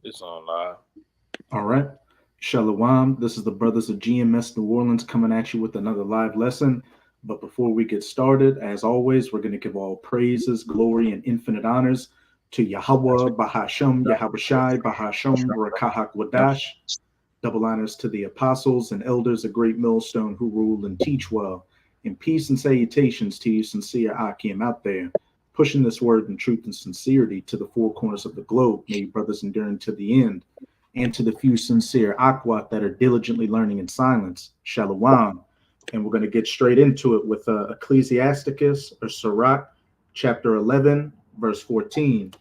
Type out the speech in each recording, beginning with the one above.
It's on live. All right. Shalom. This is the Brothers of GMS New Orleans coming at you with another live lesson. But before we get started, as always, we're going to give all praises, glory, and infinite honors to Yahweh, Bahasham, Yahweh Shai, Bahasham, Barakahak Wadash. Double honors to the apostles and elders of Great Millstone who rule and teach well. And peace and salutations to you, sincere Akim out there, pushing this word in truth and sincerity to the four corners of the globe. May you brothers enduring to the end. And to the few sincere Akwat that are diligently learning in silence. Shalom. And we're going to get straight into it with Ecclesiasticus or Sirach, chapter 11, verse 14.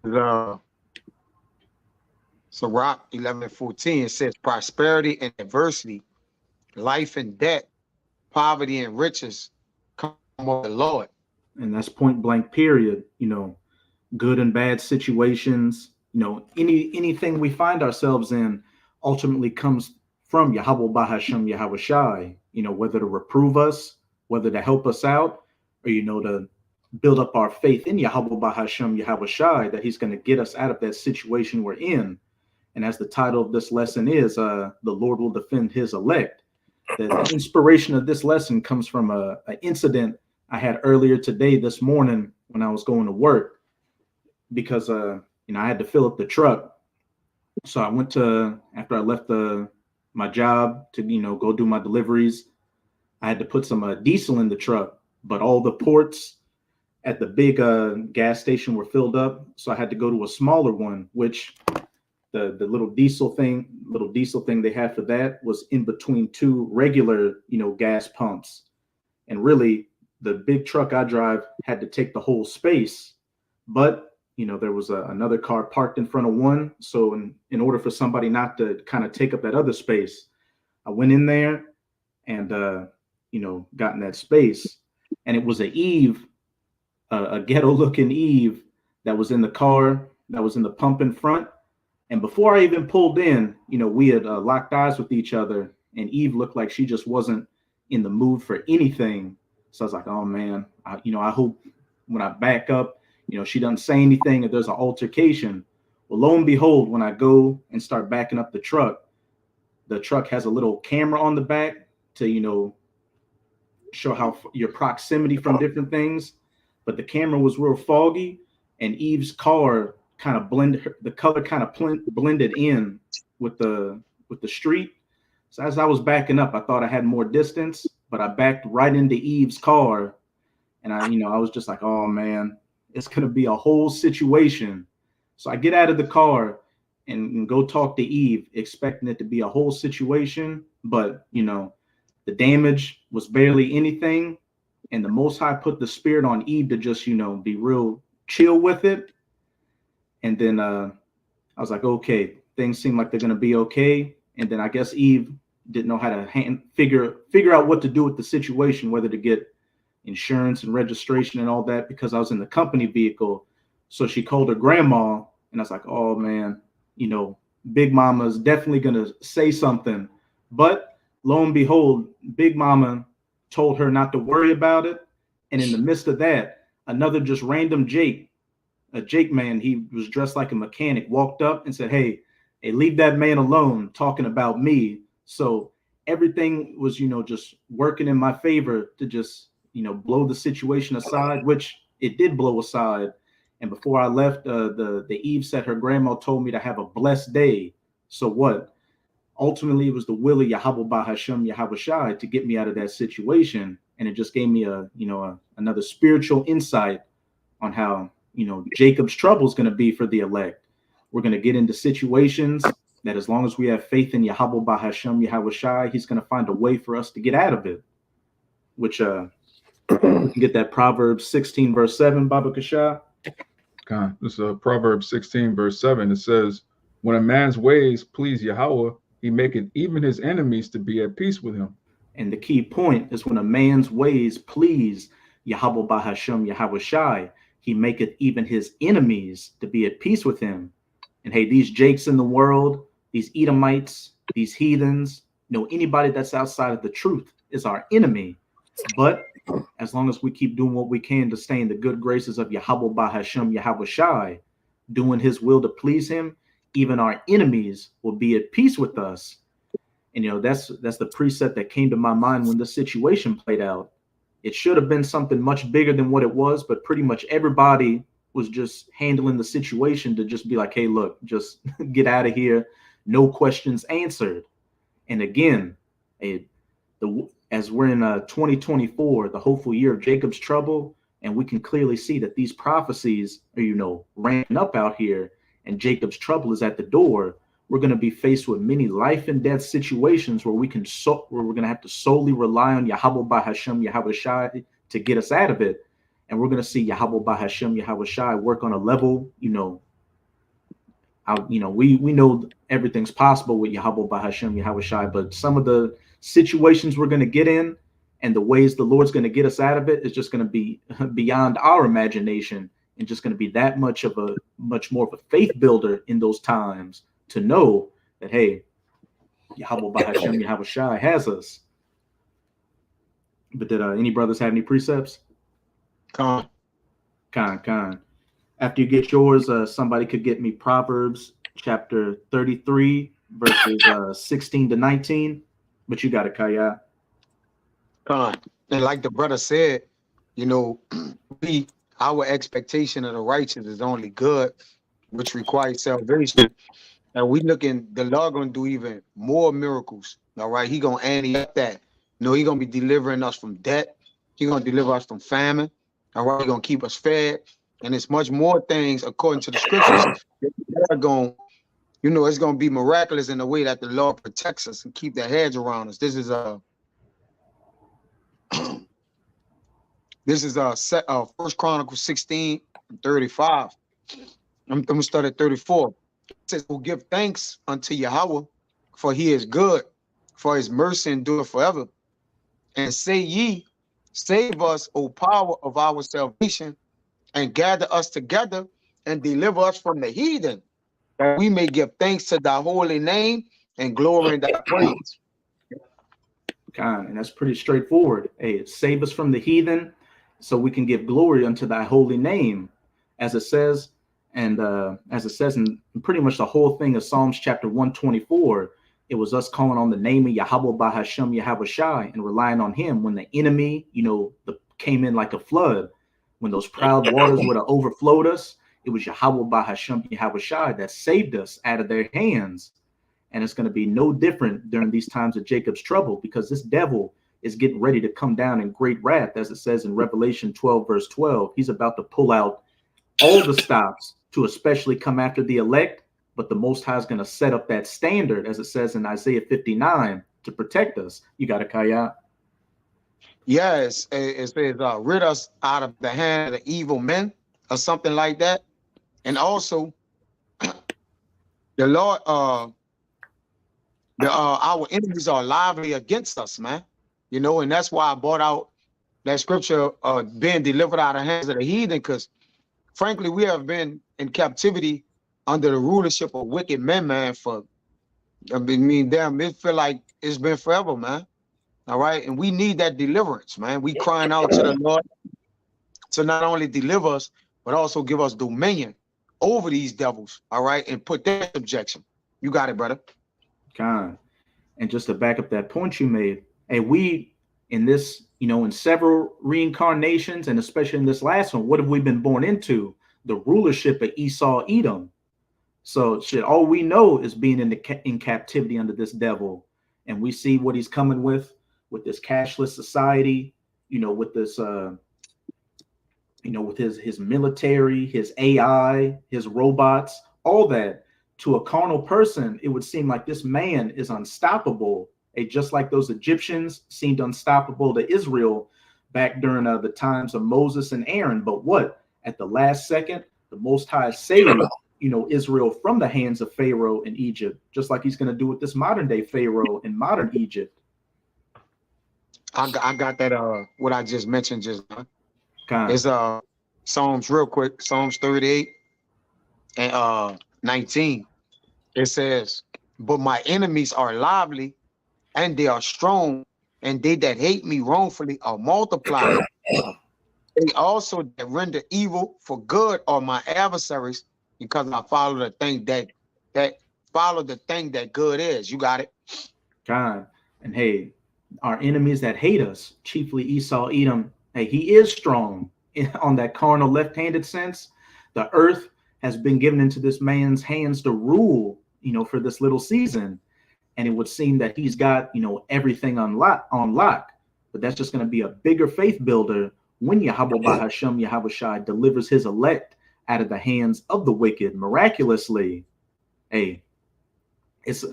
The Sirach 11:14 says, prosperity and adversity, life and death, poverty and riches come of the Lord. And that's point blank, period. Good and bad situations, anything we find ourselves in ultimately comes from Yahweh Bahasham Yahweh Shai, whether to reprove us, whether to help us out, or, to build up our faith in Yahweh Bahasham Yahweh Shai, that he's going to get us out of that situation we're in. And as the title of this lesson is, the Lord will defend his elect. The inspiration of this lesson comes from an incident I had earlier today, this morning, when I was going to work, because I had to fill up the truck. So I went to, after I left my job to go do my deliveries, I had to put some diesel in the truck, but all the ports at the big gas station were filled up, so I had to go to a smaller one, which the little diesel thing they had for that was in between two regular gas pumps. And really the big truck I drive had to take the whole space, but there was another car parked in front of one. So in order for somebody not to kind of take up that other space, I went in there and, got in that space. And it was a Eve, a ghetto looking Eve that was in the car, that was in the pump in front. And before I even pulled in, we had locked eyes with each other, and Eve looked like she just wasn't in the mood for anything. So I was like, oh man, I hope when I back up, she doesn't say anything, if there's an altercation. Well, lo and behold, when I go and start backing up the truck has a little camera on the back to, show how your proximity from different things. But the camera was real foggy, and Eve's car kind of the color kind of blended in with the street. So as I was backing up, I thought I had more distance, but I backed right into Eve's car. And I was just like, oh man, it's going to be a whole situation. So I get out of the car and go talk to Eve, expecting it to be a whole situation. But, the damage was barely anything. And the Most High put the spirit on Eve to just, be real chill with it. And then I was like, okay, things seem like they're going to be okay. And then I guess Eve didn't know how to figure out what to do with the situation, whether to get insurance and registration and all that, because I was in the company vehicle. So she called her grandma, and I was like, oh man, Big Mama is definitely going to say something. But lo and behold, Big Mama told her not to worry about it. And in the midst of that, another just random a Jake man, he was dressed like a mechanic, walked up and said, hey, leave that man alone, talking about me. So everything was, just working in my favor to just, blow the situation aside, which it did blow aside. And before I left, the Eve said her grandma told me to have a blessed day. So what? Ultimately, it was the will of Yahweh Bahasham Yahweh Shai to get me out of that situation. And it just gave me another spiritual insight on how, Jacob's trouble is going to be for the elect. We're going to get into situations that, as long as we have faith in Yahweh Bahasham Yahweh Shai, he's going to find a way for us to get out of it. Which we can get that Proverbs 16 verse 7, Baba Kasha. This is Proverbs 16 verse 7. It says, when a man's ways please Yahweh, he maketh even his enemies to be at peace with him. And the key point is, when a man's ways please Yahweh Bahasham Yahweh Shai, he maketh even his enemies to be at peace with him. And hey, these Jakes in the world, these Edomites, these heathens, anybody that's outside of the truth is our enemy. But as long as we keep doing what we can to stay in the good graces of Yahweh Bahasham Yahweh Shai, doing his will to please him, even our enemies will be at peace with us. And, that's the precept that came to my mind when the situation played out. It should have been something much bigger than what it was, but pretty much everybody was just handling the situation to just be like, hey, look, just get out of here. No questions answered. And again, as we're in 2024, the hopeful year of Jacob's trouble, and we can clearly see that these prophecies are, ramping up out here, and Jacob's trouble is at the door. We're going to be faced with many life and death situations where we're going to have to solely rely on Yahweh Bahashem Yahweh Shai to get us out of it. And we're going to see Yahweh Bahashem Yahweh Shai work on a level, we know everything's possible with Yahweh Bahashem Yahweh Shai, but some of the situations we're going to get in and the ways the Lord's going to get us out of it is just going to be beyond our imagination, and just going to be that much more of a faith builder in those times to know that, hey, Yahweh Bahashem Yahweh Shai has us. But did any brothers have any precepts? Con. After you get yours, somebody could get me Proverbs chapter 33, verses 16 to 19. But you got it, Kaya. Con. And like the brother said, our expectation of the righteous is only good, which requires salvation. And the Lord gonna do even more miracles. All right, He gonna ante up that. He gonna be delivering us from debt. He gonna deliver us from famine. All right, He gonna keep us fed. And it's much more things according to the scriptures that are going, it's gonna be miraculous in the way that the Lord protects us and keep their heads around us. This is First Chronicles 16:35. I'm gonna start at 34. It says, "Well, give thanks unto Yahweh, for He is good, for His mercy endureth forever. And say ye, save us, O power of our salvation, and gather us together and deliver us from the heathen, that we may give thanks to thy holy name and glory in thy praise." And that's pretty straightforward. Hey, save us from the heathen so we can give glory unto thy holy name, as it says. And as it says in pretty much the whole thing of Psalms chapter 124, it was us calling on the name of Yahweh Bahashem Yahweh Shai and relying on him when the enemy, came in like a flood. When those proud waters would have overflowed us, it was Yahweh Bahashem Yahweh Shai that saved us out of their hands. And it's going to be no different during these times of Jacob's trouble, because this devil is getting ready to come down in great wrath, as it says in Revelation 12, verse 12. He's about to pull out all the stops to especially come after the elect, but the Most High is going to set up that standard, as it says in Isaiah 59, to protect us. You got it, Kaya? Yes, it says, rid us out of the hand of the evil men, or something like that. And also, the Lord, our enemies are lively against us, man. And that's why I brought out that scripture, being delivered out of the hands of the heathen, because frankly, we have been in captivity under the rulership of wicked men, man, it feel like it's been forever, man. All right. And we need that deliverance, man. We crying out to the Lord to not only deliver us, but also give us dominion over these devils. All right. And put that in subjection. You got it, brother. And just to back up that point you made, and we in this, in several reincarnations, and especially in this last one, what have we been born into? The rulership of Esau, Edom. So all we know is being in captivity under this devil. And we see what he's coming with this cashless society, with this, with his military, his AI, his robots, all that. To a carnal person, it would seem like this man is unstoppable. Just like those Egyptians seemed unstoppable to Israel back during the times of Moses and Aaron. But what? At the last second, the Most High saved, Israel from the hands of Pharaoh in Egypt, just like he's going to do with this modern day Pharaoh in modern Egypt. I got that, what I just mentioned just now. It's Psalms real quick, Psalms 38 and 19. It says, "But my enemies are lively, and they are strong, and they that hate me wrongfully are multiplied. They also that render evil for good are my adversaries, because I follow the thing that good is. You got it. God. And hey, our enemies that hate us, chiefly Esau, Edom, hey, he is strong on that carnal left-handed sense. The earth has been given into this man's hands to rule, for this little season. And it would seem that he's got, everything on lock. But that's just going to be a bigger faith builder when Yahweh Bahashem Yahweh Shai delivers his elect out of the hands of the wicked miraculously. Hey, it's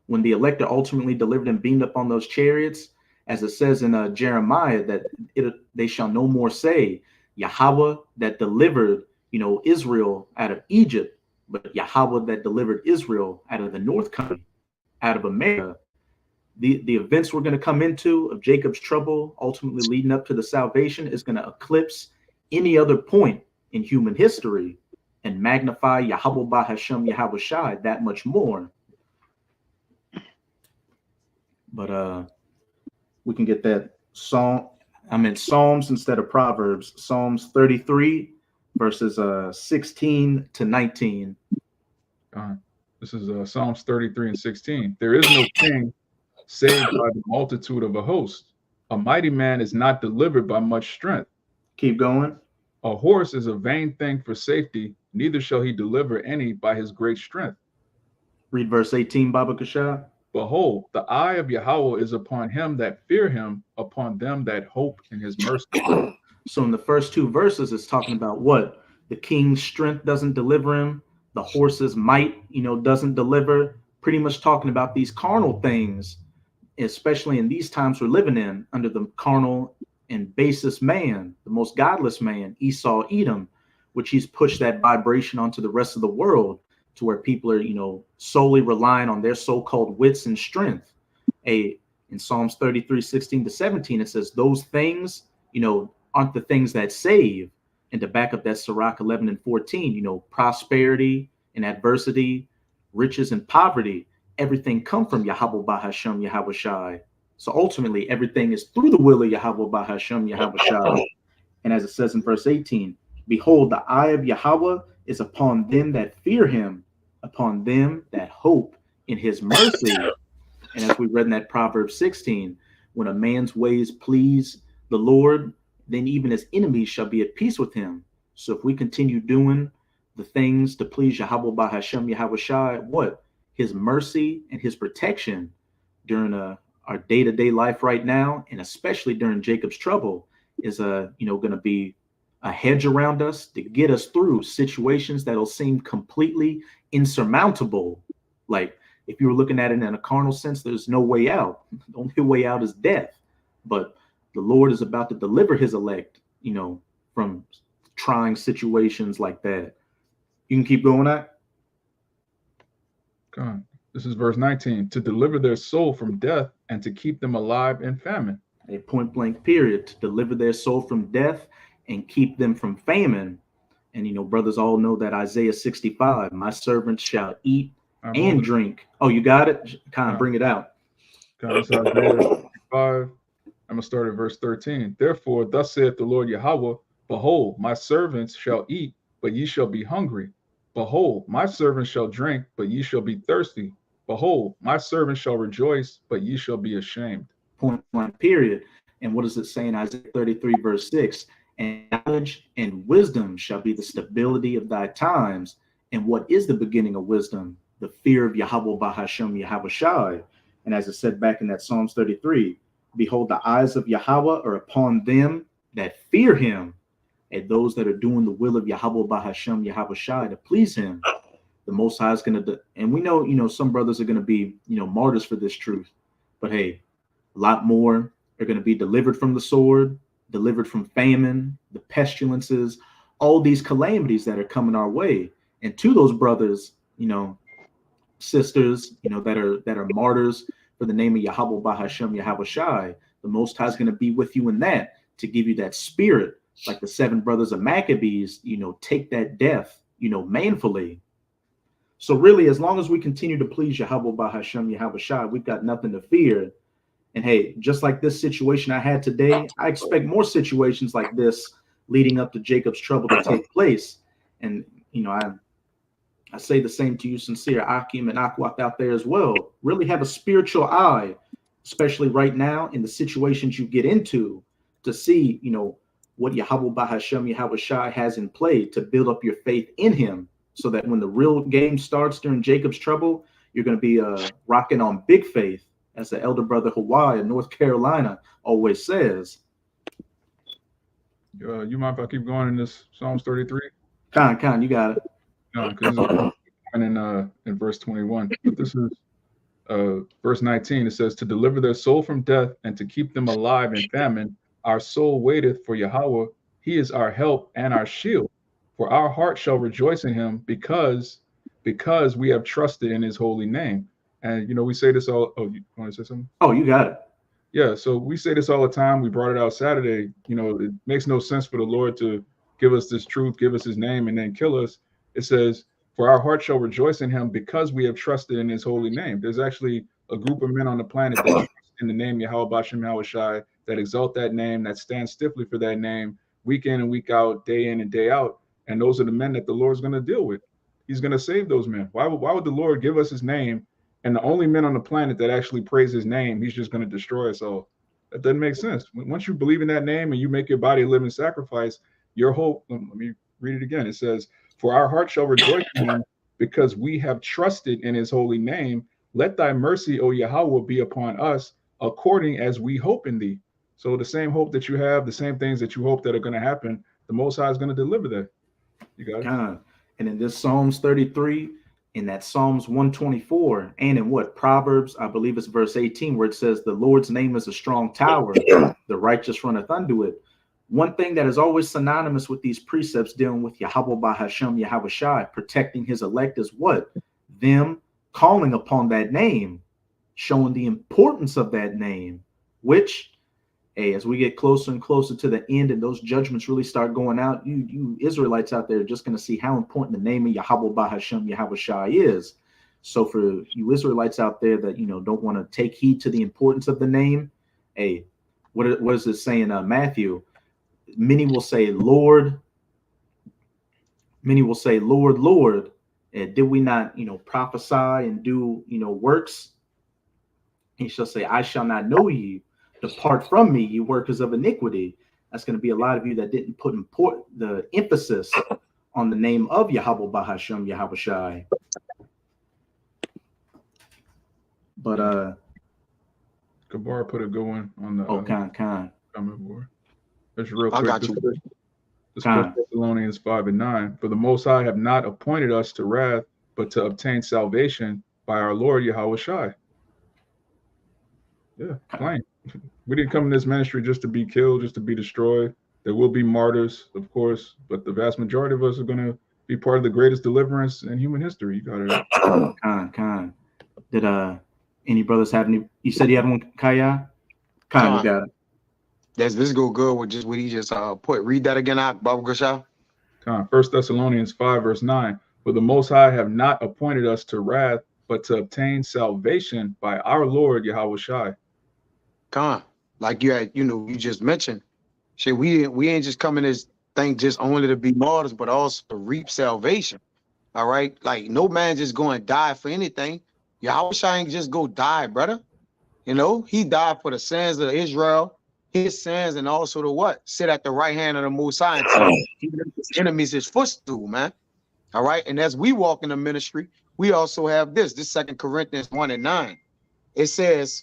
when the elect are ultimately delivered and beamed up on those chariots, as it says in Jeremiah, that they shall no more say Yahweh that delivered, Israel out of Egypt, but Yahweh that delivered Israel out of the north country, out of America. The events we're going to come into of Jacob's trouble, ultimately leading up to the salvation, is going to eclipse any other point in human history and magnify Yahweh Bahashem Yahweh Shai that much more. But we can get that Psalms instead of Proverbs. Psalms 33 verses 16 to 19. This is Psalms 33 and 16. There is no king saved by the multitude of a host. A mighty man is not delivered by much strength. Keep going. A horse is a vain thing for safety, neither shall he deliver any by his great strength. Read verse 18, Baba Kasha. Behold, the eye of Yahweh is upon him that fear him, upon them that hope in his mercy. So in the first two verses, it's talking about what? The king's strength doesn't deliver him. The horse's might, doesn't deliver. Pretty much talking about these carnal things, especially in these times we're living in, under the carnal and basest man, the most godless man, Esau, Edom, which he's pushed that vibration onto the rest of the world, to where people are, solely relying on their so-called wits and strength. In Psalms 33, 16 to 17, it says those things, aren't the things that save. And to back up that Sirach 11 and 14, prosperity and adversity, riches and poverty, everything come from Yahweh Bahashem Yahweh Shai. So ultimately, everything is through the will of Yahweh Bahashem Yahweh Shai. And as it says in verse 18, behold, the eye of Yahweh is upon them that fear him, upon them that hope in his mercy. And as we read in that Proverbs 16, when a man's ways please the Lord, then even his enemies shall be at peace with him. So if we continue doing the things to please Yahweh Bahashem Yahweh Shai, what? His mercy and his protection during our day-to-day life right now, and especially during Jacob's trouble, is going to be a hedge around us to get us through situations that'll seem completely insurmountable. Like if you were looking at it in a carnal sense, there's no way out. The only way out is death. But the Lord is about to deliver his elect, from trying situations like that. You can keep going at. God. This is verse 19. To deliver their soul from death and to keep them alive in famine. A point blank period. To deliver their soul from death and keep them from famine. And, brothers all know that Isaiah 65, my servants shall eat and drink. Oh, you got it? Kind of bring it out. God, this is Isaiah 65. I'm going to start at verse 13. Therefore, thus saith the Lord Yahweh, behold, my servants shall eat, but ye shall be hungry. Behold, my servants shall drink, but ye shall be thirsty. Behold, my servants shall rejoice, but ye shall be ashamed. Point blank period. And what does it say in Isaiah 33, verse 6? And knowledge and wisdom shall be the stability of thy times. And what is the beginning of wisdom? The fear of Yahweh Bahashem Yahweh Shai. And as it said back in that Psalms 33, behold, the eyes of Yahweh are upon them that fear him, and those that are doing the will of Yahweh Bahashem Yahweh Shai to please him. The Most High is going to, and we know, some brothers are going to be, martyrs for this truth. But hey, a lot more are going to be delivered from the sword, delivered from famine, the pestilences, all these calamities that are coming our way. And to those brothers, sisters, that are martyrs for the name of Yahweh Bahashem Yahweh Shai, the Most High is going to be with you in that, to give you that spirit, like the 7 brothers of Maccabees, take that death, manfully. So really, as long as we continue to please Yahweh Bahashem Yahweh Shai, we've got nothing to fear. And hey, just like this situation I had today, I expect more situations like this leading up to Jacob's trouble to take place. And I say the same to you, sincere Akim and Akwat out there as well. Really have a spiritual eye, especially right now in the situations you get into, to see, what Yahweh Bahashem Yahweh Shai has in play to build up your faith in him, so that when the real game starts during Jacob's trouble, you're going to be rocking on big faith, as the elder brother Hawaii in North Carolina always says. You mind if I keep going in this Psalms 33? Khan, you got it. No, because in verse 21. But this is verse 19. It says, to deliver their soul from death and to keep them alive in famine, our soul waiteth for Yahweh. He is our help and our shield. For our heart shall rejoice in him because we have trusted in his holy name. And, we say this all. Oh, you want to say something? Oh, you got it. Yeah, so we say this all the time. We brought it out Saturday. It makes no sense for the Lord to give us this truth, give us his name, and then kill us. It says, for our heart shall rejoice in him because we have trusted in his holy name. There's actually a group of men on the planet that trust in the name Yahweh Bashem Yahweh Shai, that exalt that name, that stand stiffly for that name, week in and week out, day in and day out. And those are the men that the Lord's going to deal with. He's going to save those men. Why would the Lord give us his name? And the only men on the planet that actually praise his name, he's just going to destroy us all. That doesn't make sense. Once you believe in that name and you make your body a living sacrifice, your hope, let me read it again. It says, for our heart shall rejoice in him because we have trusted in his holy name. Let thy mercy, O Yahweh, be upon us according as we hope in thee. So the same hope that you have, the same things that you hope that are going to happen, the Most High is going to deliver that. You got it? And in this Psalms 33, in that Psalms 124, and in Proverbs, I believe it's verse 18, where it says, the Lord's name is a strong tower, the righteous runneth unto it. One thing that is always synonymous with these precepts dealing with Yahweh Bahashem Yahweh Shai, protecting his elect, is what? Them calling upon that name, showing the importance of that name, which, as we get closer and closer to the end and those judgments really start going out, you Israelites out there are just going to see how important the name of Yahweh Bahashem Yahweh Shai is. So for you Israelites out there that, don't want to take heed to the importance of the name, what is it saying, Matthew? Many will say, Lord. Many will say, Lord, Lord. Did we not, prophesy and do, works? He shall say, I shall not know you. Depart from me, you workers of iniquity. That's going to be a lot of you that didn't put the emphasis on the name of Yahweh Bahashem Yahweh Shai. But Kabar put a good one on the Khan. comment board. That's real I quick. got you. This 1 Thessalonians 5:9. For the Most High have not appointed us to wrath, but to obtain salvation by our Lord Yahweh Shai. Yeah, plain. We didn't come in this ministry just to be killed, just to be destroyed. There will be martyrs, of course, but the vast majority of us are going to be part of the greatest deliverance in human history. You got it. Khan. Did any brothers have any? You said you had one, Kaya? Khan, you got it. This go good with just what he just put. Read that again out, Baba Gashal. 1 Thessalonians 5, verse 9. For the Most High have not appointed us to wrath, but to obtain salvation by our Lord Yahweh Shai. Like you just mentioned, shit, we ain't just coming this thing just only to be martyrs, but also to reap salvation. All right, like no man just go and die for anything. Yahweh Shai ain't just go die, brother. He died for the sins of Israel, his sins, and also to what? Sit at the right hand of the Most High until his enemies his footstool, man. All right, and as we walk in the ministry, we also have this 2 Corinthians 1:9. It says,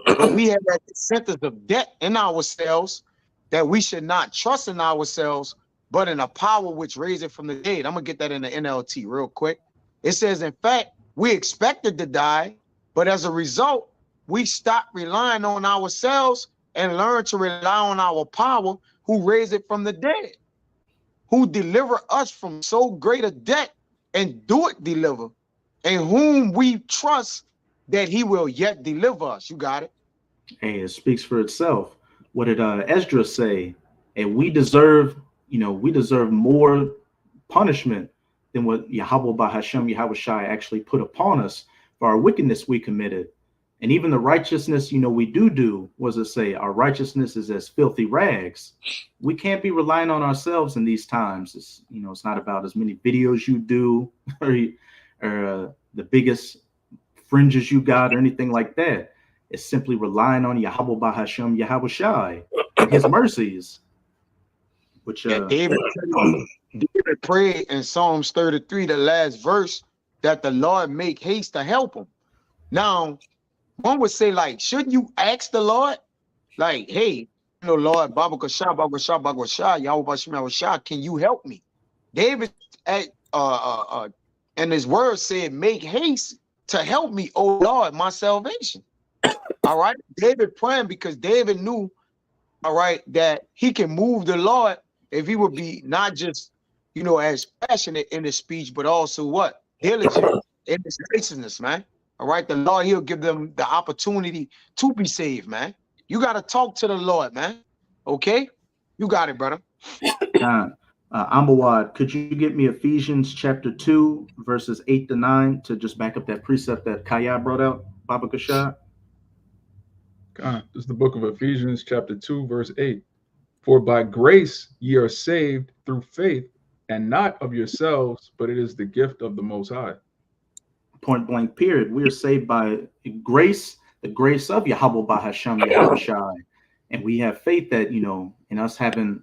but we have that sentence of debt in ourselves, that we should not trust in ourselves, but in a power which raised it from the dead. I'm going to get that in the NLT real quick. It says, in fact, we expected to die, but as a result, we stopped relying on ourselves and learned to rely on our power who raised it from the dead, who deliver us from so great a debt and do it deliver, and whom we trust that he will yet deliver us. You got it? Hey, it speaks for itself. What did Esdras say? And we deserve more punishment than what Yahweh Bahashem Yahweh Shai actually put upon us for our wickedness we committed. And even the righteousness, we do, was it say, our righteousness is as filthy rags. We can't be relying on ourselves in these times. It's not about as many videos you do, or or the biggest fringes you got or anything like that. It's simply relying on Yahweh Bahashem Yahweh Shai and his mercies, which Yeah, David prayed in Psalms 33, the last verse, that the Lord make haste to help him. Now, one would say, like, shouldn't you ask the Lord? Like, hey, Lord, Baba Kasha, Baba Kasha, Baba Kasha, Yahweh Bashem, Yahweh Shah, can you help me? David and his word said, make haste to help me, oh Lord, my salvation. All right. David praying because David knew, all right, that he can move the Lord if he would be not just, as passionate in his speech, but also what? Diligent in his righteousness, man. All right. The Lord, he'll give them the opportunity to be saved, man. You got to talk to the Lord, man. Okay? You got it, brother. Amawad, could you get me Ephesians chapter 2, verses 8 to 9 to just back up that precept that Kaya brought out, Baba Kasha? This is the book of Ephesians chapter 2, verse 8. For by grace ye are saved through faith, and not of yourselves, but it is the gift of the Most High. Point blank, period. We are saved by grace, the grace of Yahweh Bahashem Yahweh Shai. And we have faith that, in us having,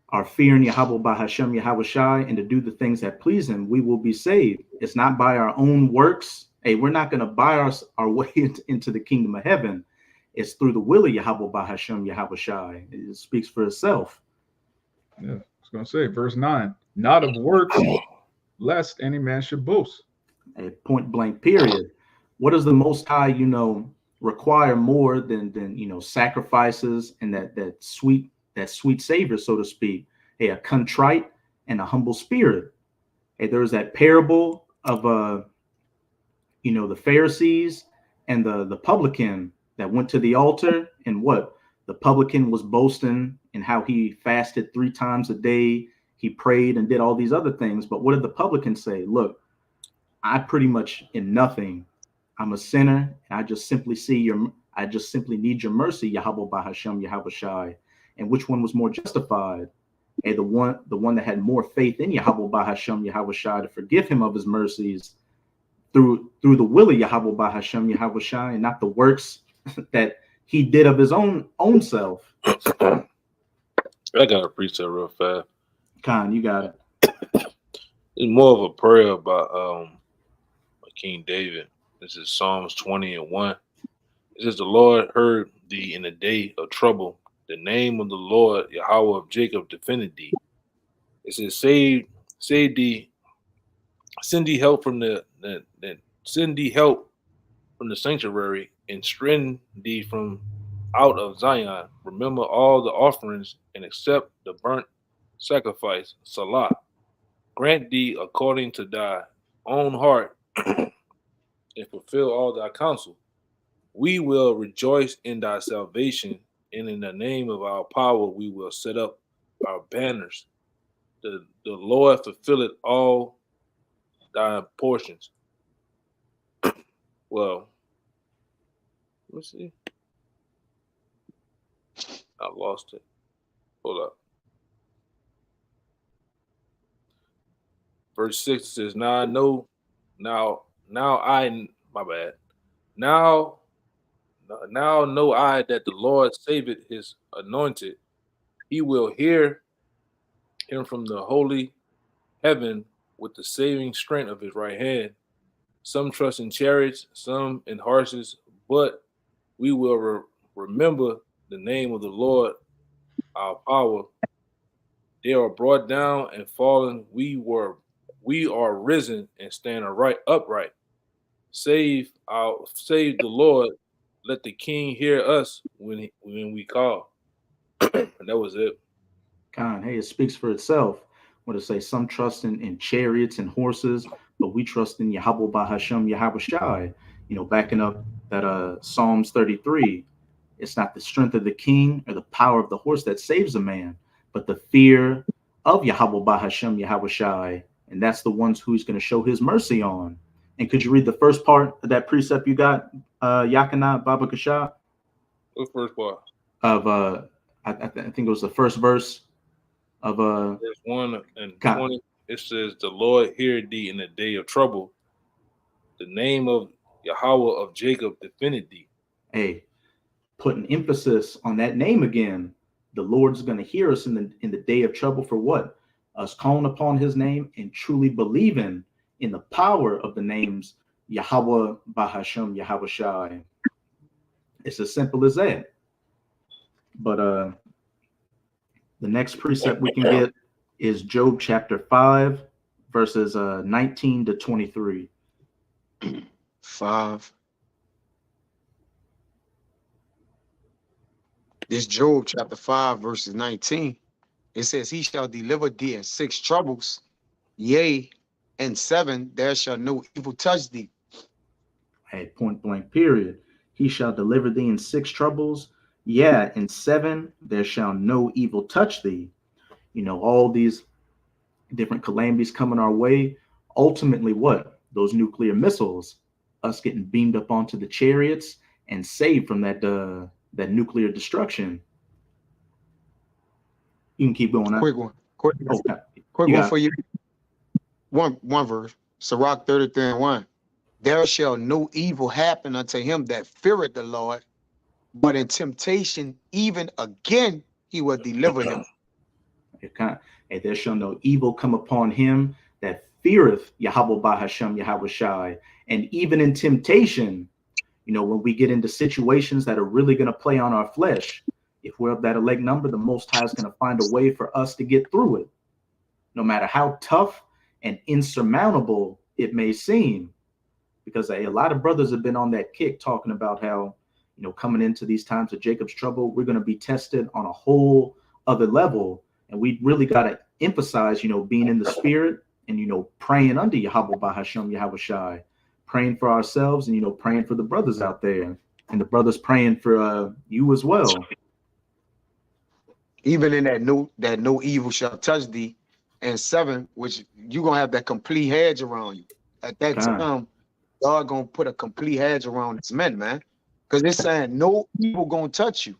our fear in Yahweh Bahashem Yahweh Shai and to do the things that please him, we will be saved. It's not by our own works. Hey, we're not going to buy our way into the kingdom of heaven. It's through the will of Yahweh Bahashem Yahweh Shai. It speaks for itself. Yeah, I was going to say, verse 9, not of works, lest any man should boast. A point blank, period. What does the Most High, require more than sacrifices and that sweet savor, so to speak? Hey, a contrite and a humble spirit. Hey, there was that parable of the Pharisees and the publican that went to the altar, and what the publican was boasting and how he fasted 3 times a day, he prayed and did all these other things. But what did the publican say? Look, I pretty much am nothing. I'm a sinner, and I just simply need your mercy, Yahweh Bahashem Yahweh Shai. And which one was more justified? And the one that had more faith in Yahweh Bahashem Yahweh Shai to forgive him of his mercies through the will of Yahweh Bahashem Yahweh Shai, and not the works that he did of his own self. I got a precept real fast. Khan, you got it. It's more of a prayer about King David. This is Psalms 20:1. It says, the Lord heard thee in the day of trouble. The name of the Lord, Yahweh of Jacob, defended thee. It says, save thee, send thee help from the sanctuary, and strengthen thee from out of Zion. Remember all the offerings and accept the burnt sacrifice. Salah. Grant thee according to thy own heart and fulfill all thy counsel. We will rejoice in thy salvation, and in the name of our power we will set up our banners. The Lord fulfilleth all thy portions. Well, let's see. I lost it. Hold up. Verse 6 says, my bad. Now know I that the Lord saveth his anointed. He will hear him from the holy heaven with the saving strength of his right hand. Some trust in chariots, some in horses, but we will remember the name of the Lord, our power. They are brought down and fallen. We are risen and stand upright. Save the Lord. Let the King hear us when we call. And that was it. God, hey, it speaks for itself. What to say? Some trust in chariots and horses, but we trust in Yahweh Bahashem Yahweh Shai. Backing up that Psalms 33. It's not the strength of the king or the power of the horse that saves a man, but the fear of Yahweh Bahashem Yahweh Shai. And that's the ones who's going to show his mercy on. And could you read the first part of that precept you got, Yakana Baba Kasha? What first part? Of I think it was the first verse of verse 1 and 20. it says, the Lord hear thee in the day of trouble. The name of Yahweh of Jacob defended thee. Hey, putting emphasis on that name again. The Lord's going to hear us in the day of trouble for what? Us calling upon his name and truly believing in the power of the names Yahweh Bahashem, Yahweh Shai. It's as simple as that. But the next precept we can get is Job chapter 5, verses 19 to 23. 5. This Job chapter 5, verses 19. It says, he shall deliver thee in 6 troubles, yea, in 7 there shall no evil touch thee. Hey, point blank period. He shall deliver thee in 6 troubles, yeah, in 7 there shall no evil touch thee. You know, all these different calamities coming our way. Ultimately, what? Those nuclear missiles, us getting beamed up onto the chariots and saved from that nuclear destruction. You can keep going. Quick one. Quick You one got for you. One verse. Sirach 33:1. There shall no evil happen unto him that feareth the Lord, but in temptation, even again, he will deliver him. And there shall no evil come upon him that feareth Yahweh Bahashem, Yahweh Shai. And even in temptation, you know, when we get into situations that are really going to play on our flesh, if we're of that elect number, the Most High is going to find a way for us to get through it, no matter how tough and insurmountable it may seem. Because a lot of brothers have been on that kick talking about how, you know, coming into these times of Jacob's trouble, we're going to be tested on a whole other level. And we really got to emphasize, you know, being in the spirit and, you know, praying under Yahweh Bahashem, Yahweh Shai, praying for ourselves and, you know, praying for the brothers out there, and the brothers praying for you as well. Even in that no evil shall touch thee, and 7, which you're going to have that complete hedge around you. At that time, God going to put a complete hedge around his men, man. Because it's saying no evil going to touch you.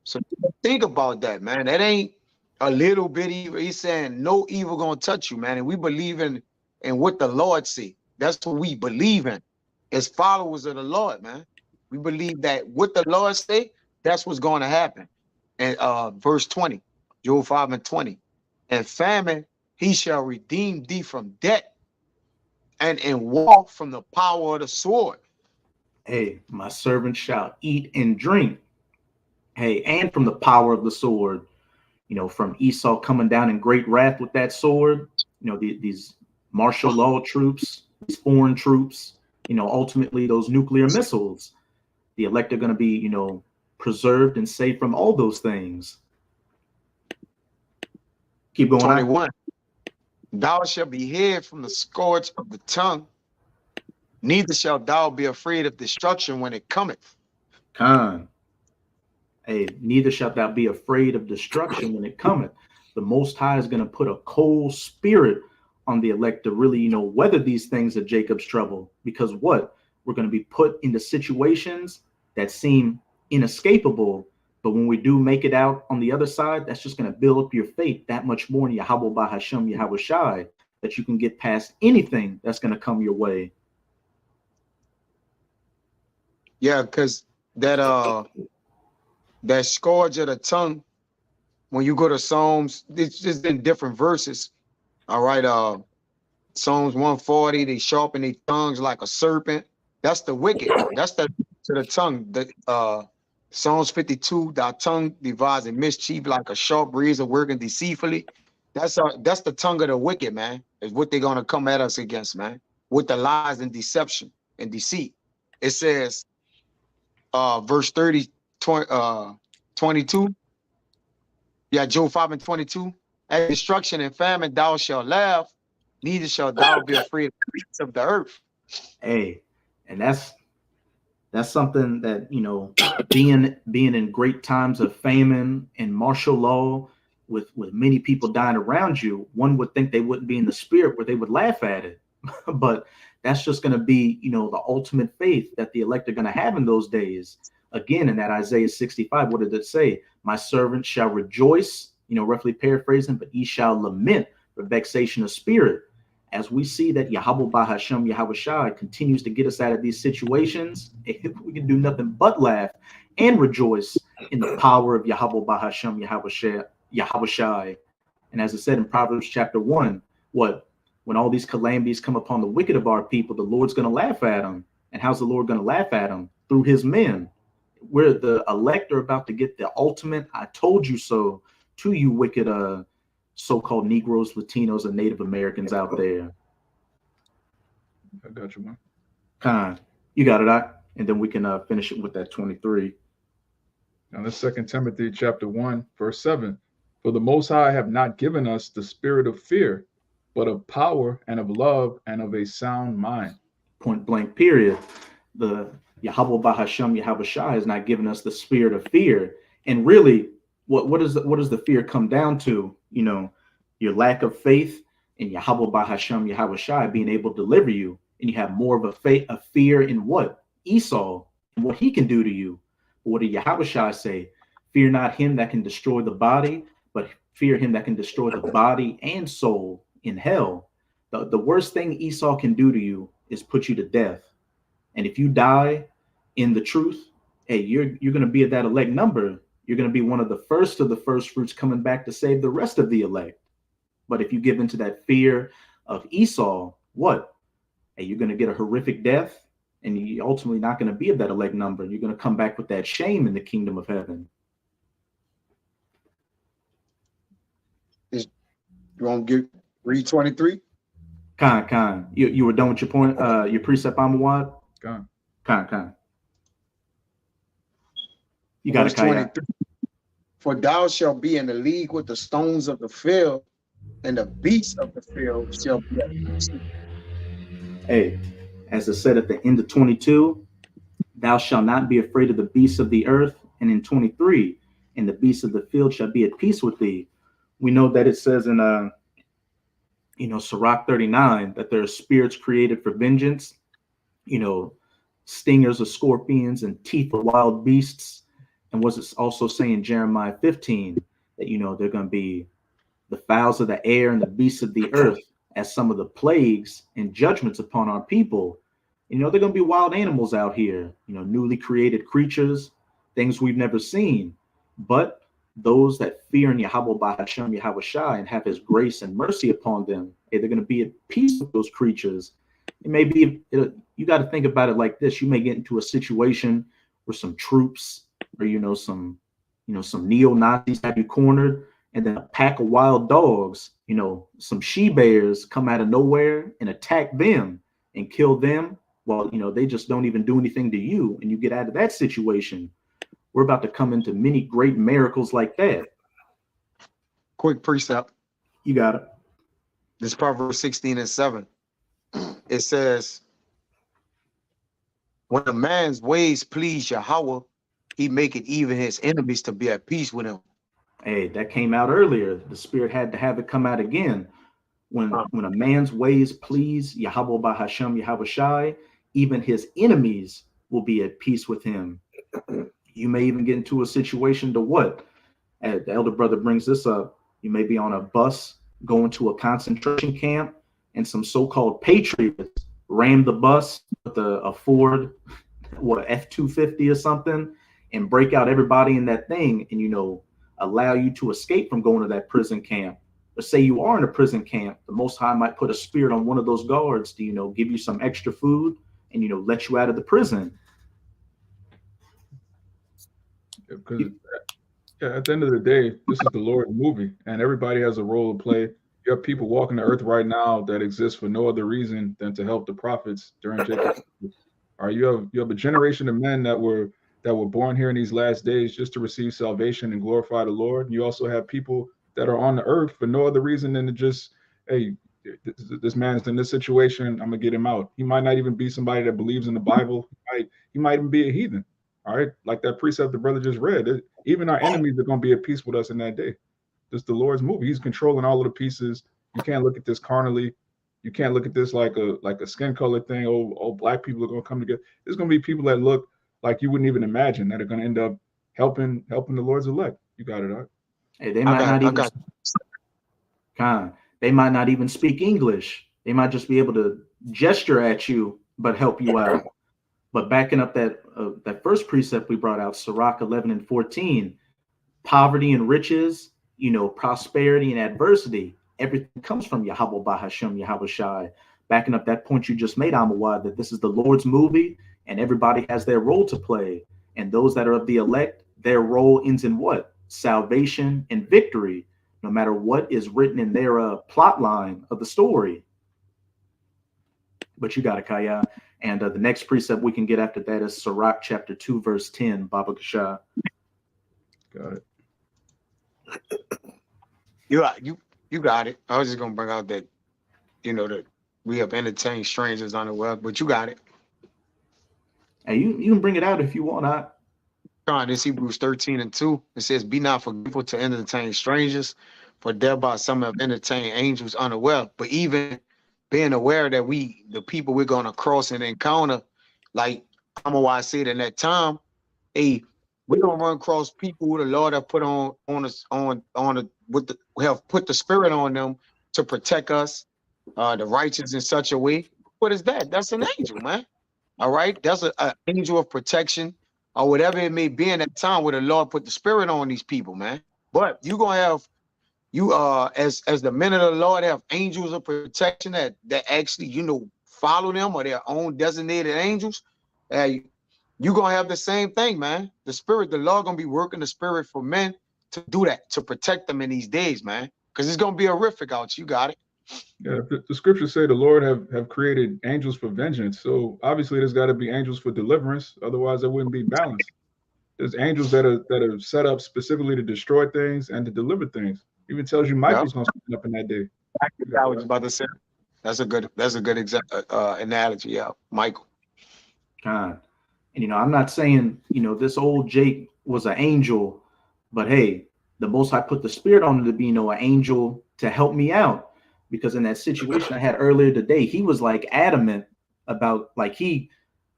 So think about that, man. That ain't a little bit evil. He's saying no evil going to touch you, man. And we believe in what the Lord say. That's what we believe in as followers of the Lord, man. We believe that what the Lord say, that's what's going to happen. And verse 20, Job 5:20. And famine, he shall redeem thee from debt, and in war from the power of the sword. Hey, my servant shall eat and drink. Hey, and from the power of the sword, you know, from Esau coming down in great wrath with that sword, you know, these martial law troops, these foreign troops, you know, ultimately those nuclear missiles, the elect are going to be, you know, preserved and safe from all those things. Keep going. 21. Thou shalt be hid from the scourge of the tongue, neither shalt thou be afraid of destruction when it cometh. Khan. Hey, neither shalt thou be afraid of destruction when it cometh. The Most High is going to put a cold spirit on the elect to really, you know, weather these things of Jacob's trouble. Because what? We're going to be put into situations that seem inescapable. But when we do make it out on the other side, that's just going to build up your faith that much more in Yahweh Bahashem, Yahweh Shai, that you can get past anything that's going to come your way. Yeah, because that scourge of the tongue, when you go to Psalms, it's just in different verses. All right, Psalms 140, they sharpen their tongues like a serpent. That's the wicked. That's the to the tongue. The Psalms 52, thy tongue devising mischief like a sharp razor working deceitfully. That's the tongue of the wicked, man. Is what they're gonna come at us against, man, with the lies and deception and deceit. It says, verse 30, 22. Yeah, Job 5:22. At destruction and famine thou shalt laugh, neither shalt thou be afraid of the beasts of the earth. Hey, and that's something that, you know, being in great times of famine and martial law, with many people dying around you, one would think they wouldn't be in the spirit where they would laugh at it. But that's just going to be, you know, the ultimate faith that the elect are going to have in those days. Again, in that Isaiah 65, what did it say? My servant shall rejoice, you know, roughly paraphrasing, but he shall lament or vexation of spirit. As we see that Yahweh Bahashem Yahweh Shai continues to get us out of these situations, we can do nothing but laugh and rejoice in the power of Yahweh Bahashem Yahweh Shai. And as it said in Proverbs chapter 1, when all these calamities come upon the wicked of our people, the Lord's going to laugh at them. And how's the Lord going to laugh at them? Through his men. Where the elect are about to get the ultimate "I told you so" to you wicked so-called Negroes, Latinos, and Native Americans out there. I got you, man. Khan, you got it, and then we can finish it with that 23. Now, this 2 Timothy chapter 1, verse 7. For the Most High have not given us the spirit of fear, but of power and of love and of a sound mind. Point blank, period. The Yahweh Bahashem Yahweh Shai has not given us the spirit of fear. And really, what does the fear come down to? You know, your lack of faith in Yahweh Bahashem Yahweh Shai being able to deliver you. And you have more of a fear in what? Esau, and what he can do to you. But what did Yahweh Shai say? Fear not him that can destroy the body, but fear him that can destroy the body and soul in hell. The worst thing Esau can do to you is put you to death. And if you die in the truth, hey, you're going to be at that elect number. You're going to be one of the first fruits coming back to save the rest of the elect. But if you give into that fear of Esau, what? Hey, you're going to get a horrific death, and you're ultimately not going to be of that elect number. You're going to come back with that shame in the kingdom of heaven. You want to read 23? Khan. You were done with your point, your precept, Amawad? Khan. You got it, Khan. For thou shalt be in the league with the stones of the field, and the beasts of the field shall be at peace. Hey, as it said at the end of 22, thou shalt not be afraid of the beasts of the earth. And in 23, and the beasts of the field shall be at peace with thee. We know that it says in Sirach 39 that there are spirits created for vengeance, stingers of scorpions and teeth of wild beasts. And was it also saying in Jeremiah 15 that, they're going to be the fowls of the air and the beasts of the earth as some of the plagues and judgments upon our people. They're going to be wild animals out here, newly created creatures, things we've never seen. But those that fear in Yahweh Bahashem Yahweh Shai and have his grace and mercy upon them, they're going to be at peace with those creatures. It may be, you got to think about it like this. You may get into a situation where some troops or, some neo-Nazis have you cornered, and then a pack of wild dogs, some she-bears come out of nowhere and attack them and kill them while, they just don't even do anything to you, and you get out of that situation. We're about to come into many great miracles like that. Quick precept. You got it. This Proverbs 16:7. It says, when a man's ways please Yahweh, he maketh even his enemies to be at peace with him. Hey, that came out earlier. The Spirit had to have it come out again. When a man's ways please Yahweh Bahashem Yahweh Shai, even his enemies will be at peace with him. You may even get into a situation to what? The elder brother brings this up. You may be on a bus going to a concentration camp, and some so-called patriots ram the bus with a Ford, F-250 or something, and break out everybody in that thing, and allow you to escape from going to that prison camp. But say you are in a prison camp, the Most High might put a spirit on one of those guards to give you some extra food and let you out of the prison. Because at the end of the day, this is the Lord's movie, and everybody has a role to play. You have people walking the earth right now that exist for no other reason than to help the prophets during Jacob's. Or you have a generation of men that were born here in these last days just to receive salvation and glorify the Lord. And you also have people that are on the earth for no other reason than to just, hey, this man's in this situation, I'm gonna get him out. He might not even be somebody that believes in the Bible. He might even be a heathen. All right, like that precept the brother just read. Even our enemies are going to be at peace with us in that day. This is the Lord's movie. He's controlling all of the pieces. You can't look at this carnally. You can't look at this like a skin color thing. Oh, black people are going to come together. There's going to be people that look like you wouldn't even imagine that are going to end up helping the Lord's elect. You got it, all right? Hey, they might not even. They might not even speak English. They might just be able to gesture at you, but help you out. But backing up that first precept we brought out, Sirach 11 and 14, poverty and riches, prosperity and adversity, everything comes from Yahweh Bahashem, Yahweh Shai. Backing up that point you just made, Amawad, that this is the Lord's movie and everybody has their role to play. And those that are of the elect, their role ends in what? Salvation and victory, no matter what is written in their plot line of the story. But you got it, Kaya. And the next precept we can get after that is Sirach chapter 2, verse 10, Baba Kasha. Got it. You got it. I was just gonna bring out that, that we have entertained strangers on the web, but you got it. Hey, you can bring it out if you want. This Hebrews 13 and 2. It says, "Be not forgetful to entertain strangers, for thereby some have entertained angels unaware." But even being aware that the people we're gonna cross and encounter, like Amawai said in that time, we're gonna run across people who the Lord have put have put the spirit on them to protect us, the righteous in such a way. What is that? That's an angel, man. All right, that's an angel of protection, or whatever it may be in that time where the Lord put the spirit on these people, man. But you're gonna have as the men of the Lord have angels of protection that actually follow them, or their own designated angels. You're gonna have the same thing, man. The Lord gonna be working the spirit for men to do that, to protect them in these days, man. Because it's gonna be horrific out. You got it. Yeah, the scriptures say the Lord have created angels for vengeance. So obviously there's got to be angels for deliverance. Otherwise, there wouldn't be balance. There's angels that are set up specifically to destroy things and to deliver things. Even tells you Michael's gonna stand up in that day. I was about to say that's a good analogy. Yeah, Michael. And I'm not saying this old Jake was an angel, but hey, the Most High put the spirit on him to be an angel to help me out. Because in that situation I had earlier today, he was like adamant about, like, he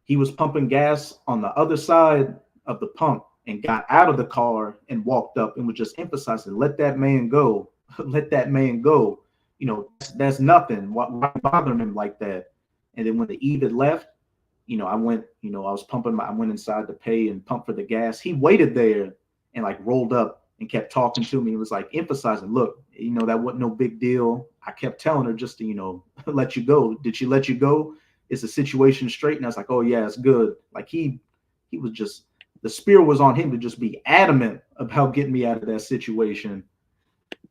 was pumping gas on the other side of the pump and got out of the car and walked up and was just emphasizing, let that man go, let that man go. That's nothing. Why bothering him like that? And then when the Eve had left, I went, I was pumping, I went inside to pay and pump for the gas. He waited there and like rolled up and kept talking to me. It was like emphasizing, look, that wasn't no big deal. I kept telling her just to, let you go. Did she let you go? Is the situation straight? And I was like, oh yeah, it's good. Like he was just, the spirit was on him to just be adamant about getting me out of that situation.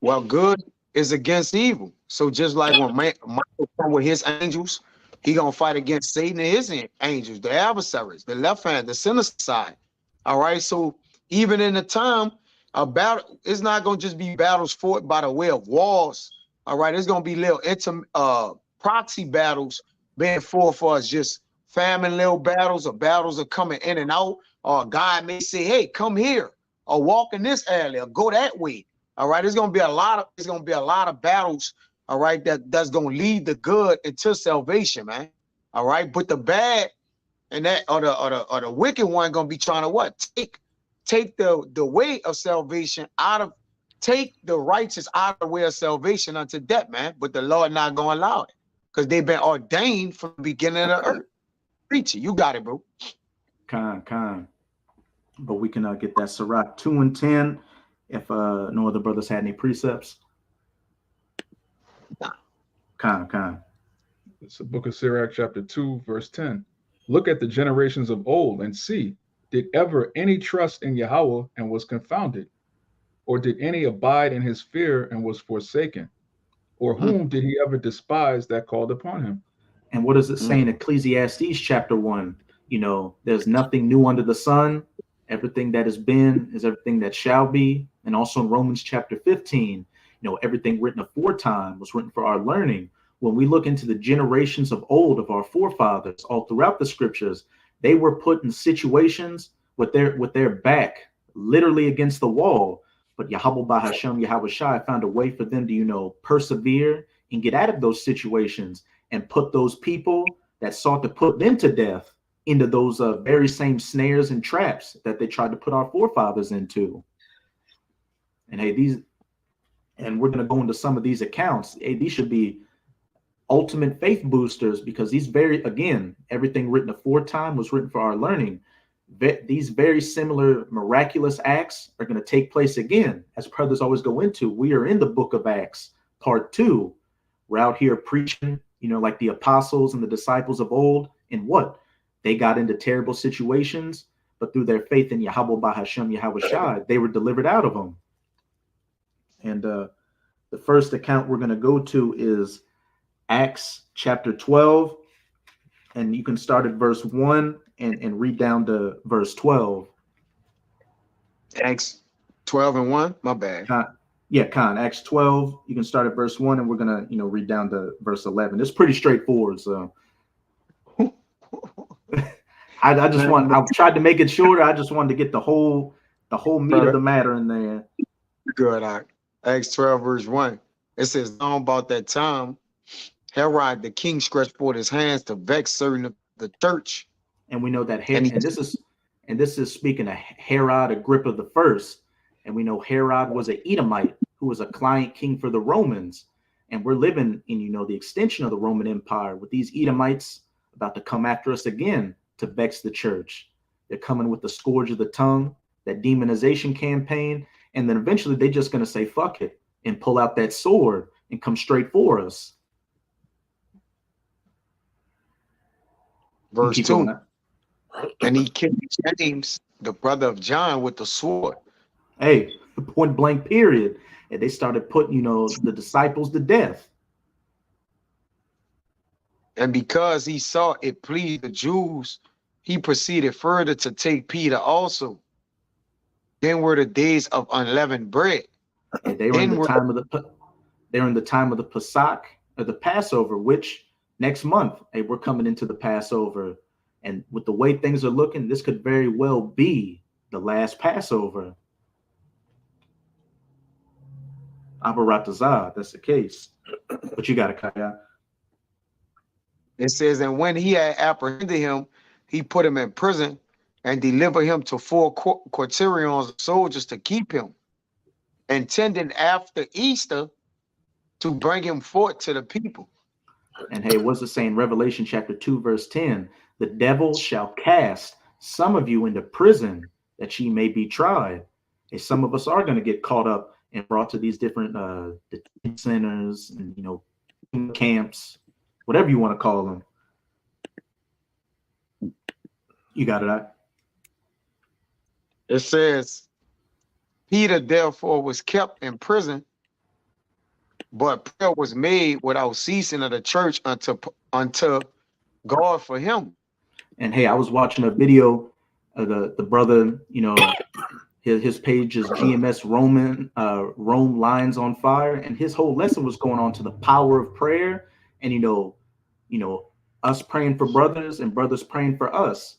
Well, good is against evil. So just like when Michael come with his angels, he gonna fight against Satan and his angels, the adversaries, the left hand, the sinister side. All right. So even in the time, a battle, it's not gonna just be battles fought by the way of wars. All right, it's gonna be little proxy battles being fought for us, just famine little battles, or battles are coming in and out. Or God may say, hey, come here, or walk in this alley, or go that way. All right, it's gonna be a lot of battles, all right, that's gonna lead the good into salvation, man. All right, but the bad and that or the wicked one gonna be trying to what? Take the way of salvation take the righteous out of the way of salvation unto death, man. But the Lord not gonna allow it, because they've been ordained from the beginning of the earth. Preach it, you got it, bro. Con. But we can get that Sirach 2 and 10 if no other brothers had any precepts. Con. It's the book of Sirach, chapter 2, verse 10. Look at the generations of old and see, did ever any trust in Yahweh and was confounded? Or did any abide in his fear and was forsaken? Or whom did he ever despise that called upon him? And what does it say in Ecclesiastes chapter 1? There's nothing new under the sun. Everything that has been is everything that shall be. And also in Romans chapter 15, everything written aforetime was written for our learning. When we look into the generations of old of our forefathers all throughout the scriptures, they were put in situations with their back literally against the wall. But Yahweh Bahashem, Yahweh Shai found a way for them to, persevere and get out of those situations and put those people that sought to put them to death into those very same snares and traps that they tried to put our forefathers into. And hey, And we're going to go into some of these accounts. Hey, these should be ultimate faith boosters, because these again, everything written aforetime was written for our learning. These very similar miraculous acts are going to take place again, as brothers always go into. We are in the book of Acts, part 2. We're out here preaching, like the apostles and the disciples of old. And what? They got into terrible situations, but through their faith in Yahweh Bahashem Yahawashi, they were delivered out of them. And the first account we're going to go to is Acts chapter 12. And you can start at verse 1 and read down to verse 12. Acts 12 and 1. My bad. Acts 12. You can start at verse 1, and we're gonna, read down to verse 11. It's pretty straightforward. So I tried to make it shorter. I just wanted to get the whole meat of the matter in there. Good. Acts 12 verse 1. It says, "Now about that time, Herod the king stretched forth his hands to vex certain of the church." And we know that this is speaking of Herod Agrippa the first. And we know Herod was an Edomite who was a client king for the Romans. And we're living in, the extension of the Roman Empire, with these Edomites about to come after us again to vex the church. They're coming with the scourge of the tongue, that demonization campaign. And then eventually they're just going to say, fuck it, and pull out that sword and come straight for us. Verse 2. "And he killed James, the brother of John, with the sword." Hey, point blank period. And they started putting, the disciples to death. "And because he saw it pleased the Jews, he proceeded further to take Peter also. Then were the days of unleavened bread." And they were in the time of the Pesach, or the Passover, which next month, hey, we're coming into the Passover. And with the way things are looking, this could very well be the last Passover. Abaratazah, that's the case. But you got it, Kaya. It says, "And when he had apprehended him, he put him in prison and delivered him to 4 quaternions of soldiers to keep him, intending after Easter to bring him forth to the people." And hey, what's it saying? Revelation chapter 2, verse 10. "The devil shall cast some of you into prison, that ye may be tried." And some of us are going to get caught up and brought to these different detention centers and, camps, whatever you want to call them. You got it, right? It says, "Peter therefore was kept in prison, but prayer was made without ceasing of the church unto God for him." And hey, I was watching a video of the brother, his page is GMS Rome Lines on Fire, and his whole lesson was going on to the power of prayer, and us praying for brothers and brothers praying for us.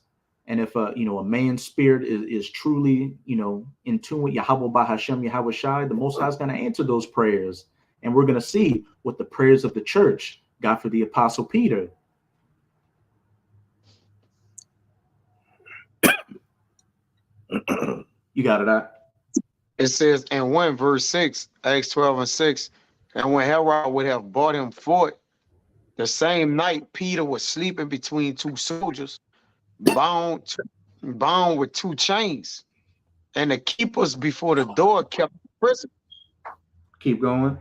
And if a man's spirit is truly in tune with Yahweh Bahashem Yahawashi, the Most High is going to answer those prayers. And we're going to see what the prayers of the church got for the Apostle Peter. You got it, right? It says, "And when," verse 6, Acts 12 and 6, "and when Herod would have brought him forth, the same night Peter was sleeping between 2 soldiers, bound with 2 chains, and the keepers before the door kept the prison. Keep going.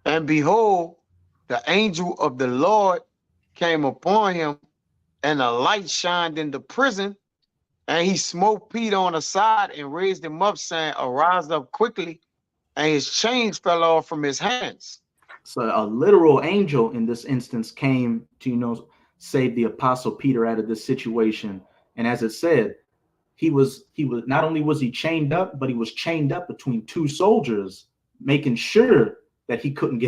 And behold, the angel of the Lord came upon him, and a light shined in the prison, and he smote Peter on the side and raised him up, saying, Arise up quickly. And his chains fell off from his hands." So a literal angel in this instance came to, save the Apostle Peter out of this situation. And as it said, he was not only was he chained up, but he was chained up between 2 soldiers, making sure that he couldn't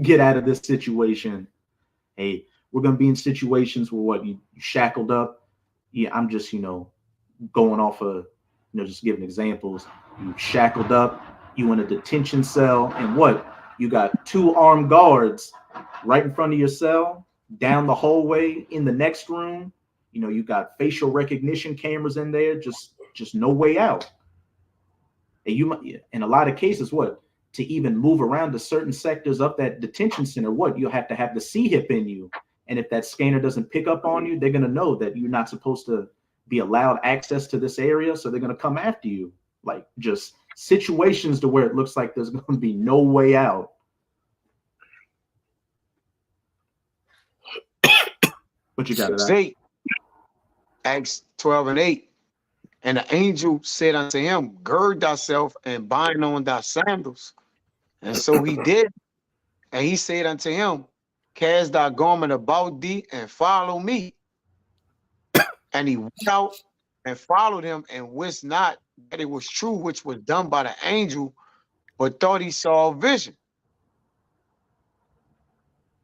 get out of this situation. Hey, we're going to be in situations where you shackled up. Yeah, I'm just, going off of, just giving examples. You shackled up, you in a detention cell, and you got 2 armed guards right in front of your cell, down the hallway in the next room. You got facial recognition cameras in there, just no way out. And you might, in a lot of cases, to even move around to certain sectors of that detention center, what you'll have to have the C-hip in you. And if that scanner doesn't pick up on you, they're going to know that you're not supposed to be allowed access to this area. So they're going to come after you. Like just situations to where it looks like there's going to be no way out. But you got it. 8, Acts 12 and 8. And the angel said unto him, gird thyself and bind on thy sandals. And so he did. And he said unto him, cast thy garment about thee and follow me. And he went out and followed him and wist not that it was true which was done by the angel, but thought he saw a vision.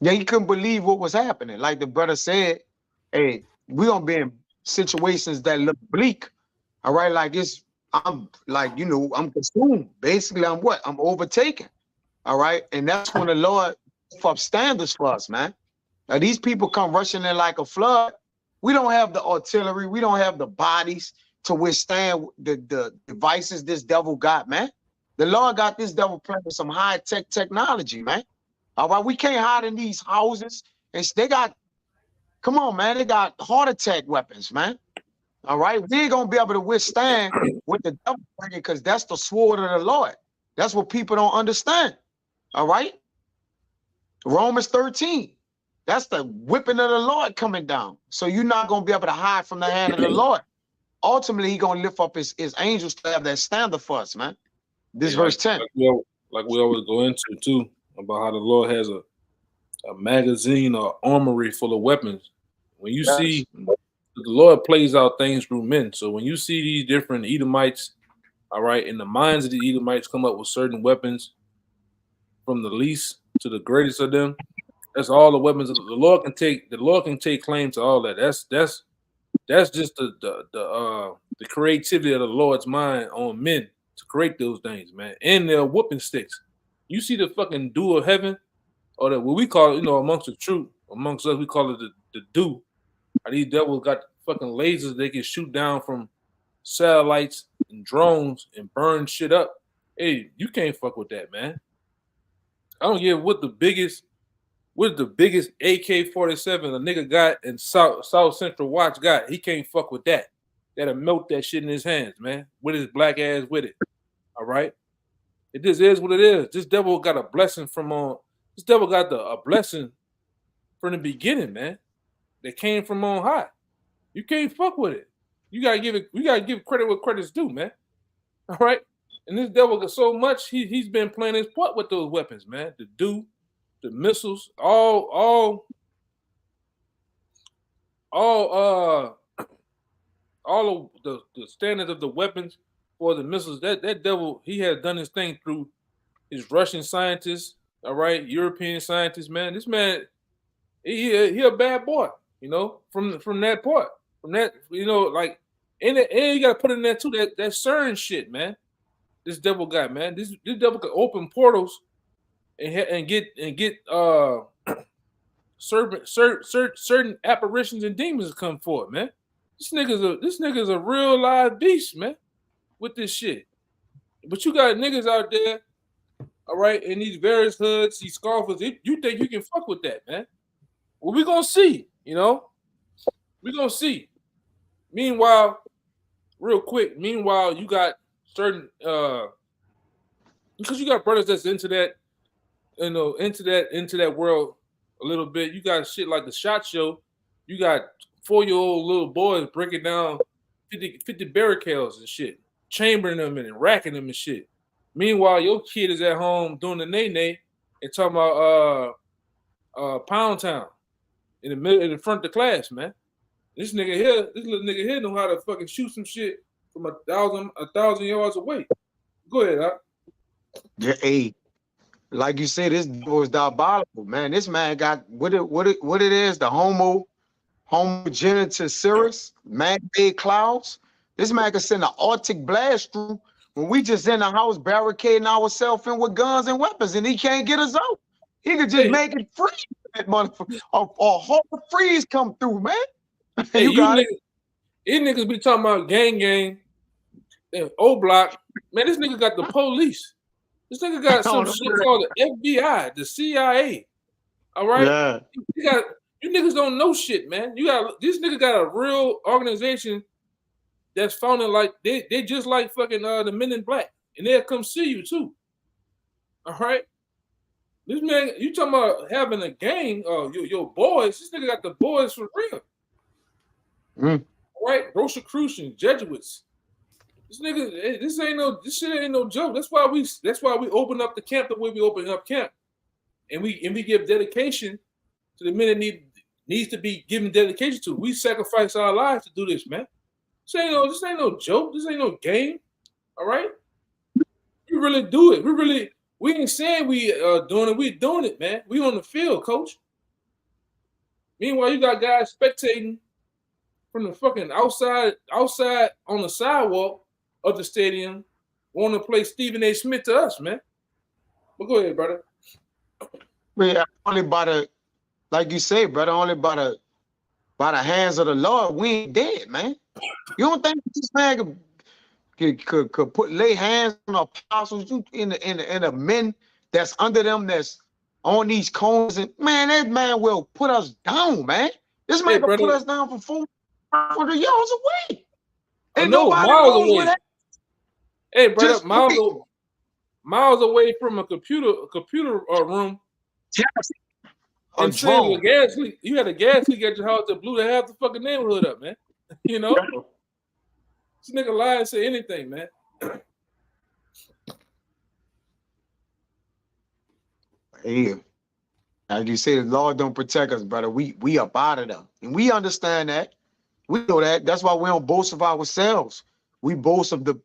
Yeah, he couldn't believe what was happening. Like the brother said, hey, we're going to be in situations that look bleak. All right, like I'm like, you know, I'm consumed. Basically, I'm what? I'm overtaken. All right. And that's when the Lord puts up standards for us, man. Now, these people come rushing in like a flood. We don't have the artillery. We don't have the bodies to withstand the devices this devil got, man. The Lord got this devil playing with some high-tech technology, man. All right, we can't hide in these houses. And they got, come on, man, they got heart attack weapons, man. All right, we ain't gonna be able to withstand what the devil bringing because that's the sword of the Lord. That's what people don't understand. All right, Romans 13. That's the whipping of the Lord coming down. So you're not gonna be able to hide from the hand of the Lord. Ultimately, He's gonna lift up his angels to have that standard for us, man. This verse 10. Like we always go into too, about how the Lord has a magazine or armory full of weapons. When you see the Lord plays out things through men. So when you see these different Edomites, all right, and the minds of the Edomites come up with certain weapons from the least to the greatest of them, that's all the weapons of the Lord can take. The Lord can take claim to all that. That's just the creativity of the Lord's mind on men to create those things, man. And they're whooping sticks. You see the fucking dew of heaven, or what we call it, you know, amongst the truth, amongst us, we call it the dew. These devils got fucking lasers they can shoot down from satellites and drones and burn shit up. Hey, you can't fuck with that, man. I don't care what the biggest AK-47 a nigga got and South Central Watch got. He can't fuck with that. That'll melt that shit in his hands, man. With his black ass with it. All right. It just is what it is. This devil got a blessing from on. This devil got a blessing from the beginning, man. That came from on high. You can't fuck with it. You gotta give credit where credit's due, man. All right. And this devil got so much. He's been playing his part with those weapons, man. The dew, the missiles, all of the standards of the weapons for the missiles. That devil, he has done his thing through his Russian scientists, all right, European scientists, man. This man, he a bad boy, you know, from that part. From that, you know, like, and you gotta put in there too that CERN shit, man. This devil got, man. This devil could open portals and get certain apparitions and demons to come forth, man. This nigga's a real live beast, man, with this shit. But you got niggas out there, all right, in these various hoods, these scoffers. You think you can fuck with that, man? Well, we gonna see, you know. We gonna see. Meanwhile, real quick. Meanwhile, you got certain because you got brothers that's into that, you know, into that world a little bit. You got shit like the SHOT Show. You got 4-year-old little boys breaking down 50 barricades and shit, chambering them and racking them and shit. Meanwhile, your kid is at home doing the nay and talking about Pound Town in the front of the class, man. This little nigga here know how to fucking shoot some shit from 1,000 yards away. Go ahead, Doc. Yeah, hey, like you said, this was diabolical, man. This man got what it is, the homogeneous cirrus, man-made clouds. This man could send an Arctic blast through when we just in the house barricading ourselves in with guns and weapons, and he can't get us out. He could just make it freeze, that motherfucker. A whole freeze come through, man. Hey, you got it. These niggas be talking about gang and O Block. Man, this nigga got the police. This nigga got some shit called the FBI, the CIA. All right? Yeah. You niggas don't know shit, man. This nigga got a real organization that's founded like they just like fucking the Men in Black, and they'll come see you too. All right, this man, you talking about having a gang? Your boys. This nigga got the boys for real. All right, Rosicrucians, Jesuits. This nigga, this shit ain't no joke. That's why we open up the camp the way we open up camp, and we give dedication to the men that needs to be given dedication to. We sacrifice our lives to do this, man. This ain't no joke. This ain't no game. All right? We really do it. We ain't saying we doing it. We doing it, man. We on the field, coach. Meanwhile, you got guys spectating from the fucking outside on the sidewalk of the stadium, wanting to play Stephen A. Smith to us, man. But go ahead, brother. Yeah, only by the, like you say, brother, only by the hands of the Lord, we ain't dead, man. You don't think this man could lay hands on apostles in the men that's under them, that's on these cones, and man, that man will put us down, man. This man can put us down for 400 yards away. Ain't nobody miles away. That. Hey, brother, miles away from a computer room. And saying a gas leak, you had a gas leak at your house that blew half the fucking neighborhood up, man. You know, this nigga lie and say anything, man. Yeah, like you say, the Lord don't protect us, brother. We up out of them, and we understand that. We know that. That's why we don't boast of ourselves. We boast of the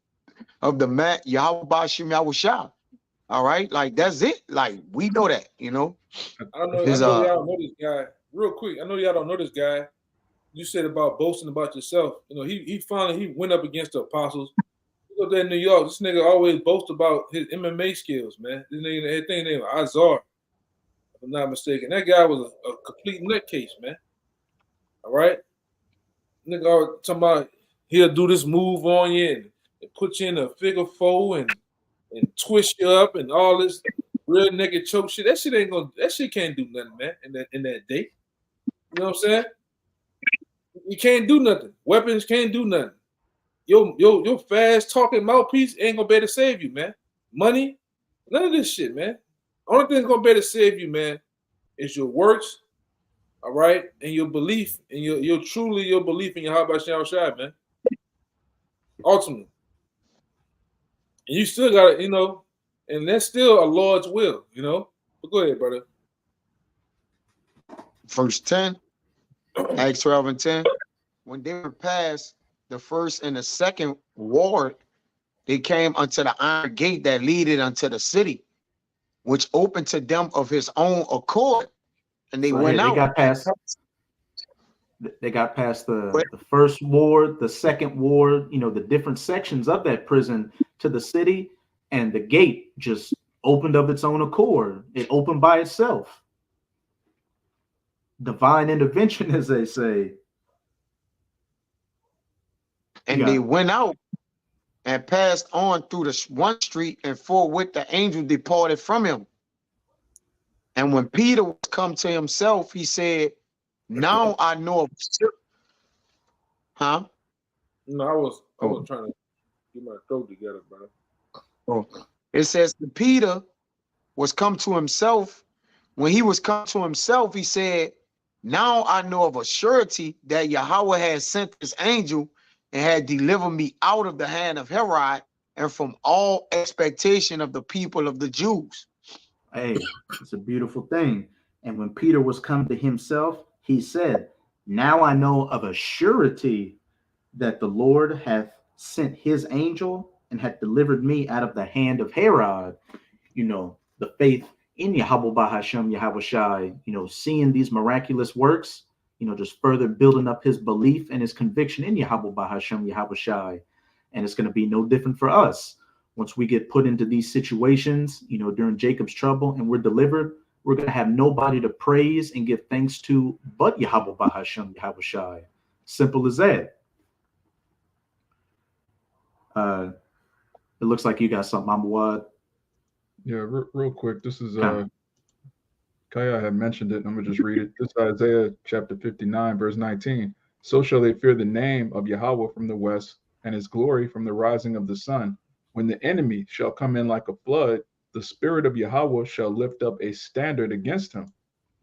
man Yahweh Bashim Yahushua. All right, like that's it. Like we know that, you know. I know y'all don't know this guy. Real quick, I know y'all don't know this guy. You said about boasting about yourself. You know, he finally went up against the apostles. You go there in New York, this nigga always boasts about his MMA skills, man. This nigga, his thing named Azar, if I'm not mistaken. That guy was a complete nutcase, man. All right, nigga talking about he'll do this move on you and put you in a figure four and twist you up and all this real naked choke shit. That shit can't do nothing, man, in that day. You know what I'm saying? You can't do nothing. Weapons can't do nothing. Your fast talking mouthpiece ain't gonna be able to save you, man. Money, none of this shit, man. Only thing that's gonna be able to save you, man, is your works, all right, and your belief, and your belief in your Yahweh Shai, man. Ultimately. And you still got to, you know, and that's still a Lord's will, you know. But go ahead, brother. Verse 10, Acts 12 and 10. When they were past the first and the second ward, they came unto the iron gate that leaded unto the city, which opened to them of his own accord. And they went out. They got past the first ward, the second ward, you know, the different sections of that prison to the city, and the gate just opened of its own accord. It opened by itself. Divine intervention, as they say. And they went out and passed on through the one street, and forthwith the angel departed from him. And when Peter was come to himself, he said, now I know of No, I was trying to get my throat together, brother. Oh. It says Peter was come to himself. When he was come to himself, he said, now I know of a surety that Yahweh had sent his angel and had delivered me out of the hand of Herod and from all expectation of the people of the Jews. Hey, it's a beautiful thing. And when Peter was come to himself, he said, now I know of a surety that the Lord hath sent his angel and hath delivered me out of the hand of Herod. You know, the faith in Yahweh Bahashem, Yahweh Shai, you know, seeing these miraculous works, you know, just further building up his belief and his conviction in Yahweh Bahashem, Yahweh Shai. And it's going to be no different for us. Once we get put into these situations, you know, during Jacob's trouble and we're delivered, we're going to have nobody to praise and give thanks to but Yahweh Bahashem, Yahweh Shai. Simple as that. It looks like you got something, Amawad. Yeah, real quick. This is Con. Kaya had mentioned it. I'm gonna just read it. This is Isaiah chapter 59, verse 19. So shall they fear the name of Yahweh from the west, and his glory from the rising of the sun. When the enemy shall come in like a flood, the spirit of Yahweh shall lift up a standard against him.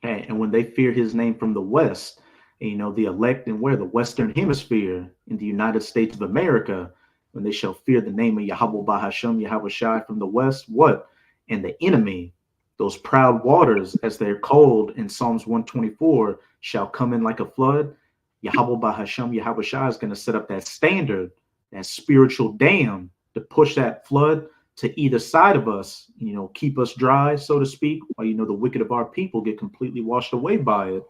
And when they fear his name from the west, and, the elect and where the Western Hemisphere in the United States of America, when they shall fear the name of Yahweh Bahashem, Yahweh Shai from the west, what? And the enemy, those proud waters, as they're called in Psalms 124, shall come in like a flood. Yahweh Bahashem, Yahweh Shai is going to set up that standard, that spiritual dam to push that flood to either side of us, keep us dry, so to speak, or, the wicked of our people get completely washed away by it.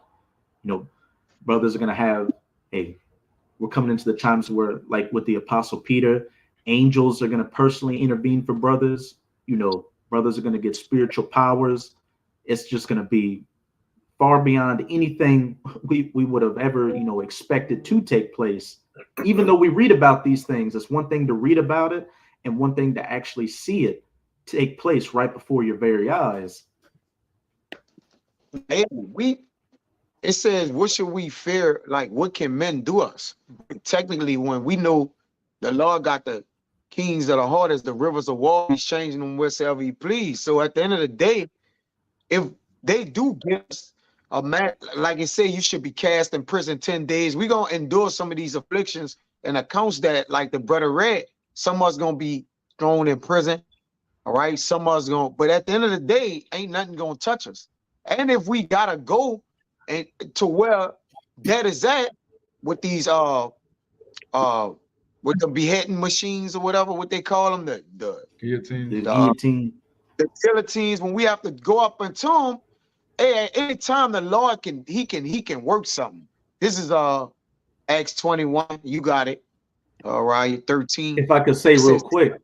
Brothers are going to have, we're coming into the times where, like with the Apostle Peter, angels are going to personally intervene for brothers. Brothers are going to get spiritual powers. It's just going to be far beyond anything we would have ever, expected to take place. Even though we read about these things, it's one thing to read about it and one thing to actually see it take place right before your very eyes. Hey, it says, what should we fear? Like, what can men do us? Technically, when we know the Lord got the kings of the heart as the rivers of water, he's changing them wheresoever he please. So at the end of the day, if they do give us a man, like it say, you should be cast in prison 10 days. We're going to endure some of these afflictions and accounts that, like the brother read, some of us going to be thrown in prison. All right. Some of us going to, but at the end of the day, ain't nothing going to touch us. And if we got to go and to where that is at with these, with the beheading machines or whatever, what they call them, the Guillotine. the guillotines, when we have to go up into them, hey, at any time the Lord can work something. This is Acts 21. You got it. All right, 13. If I could say real quick,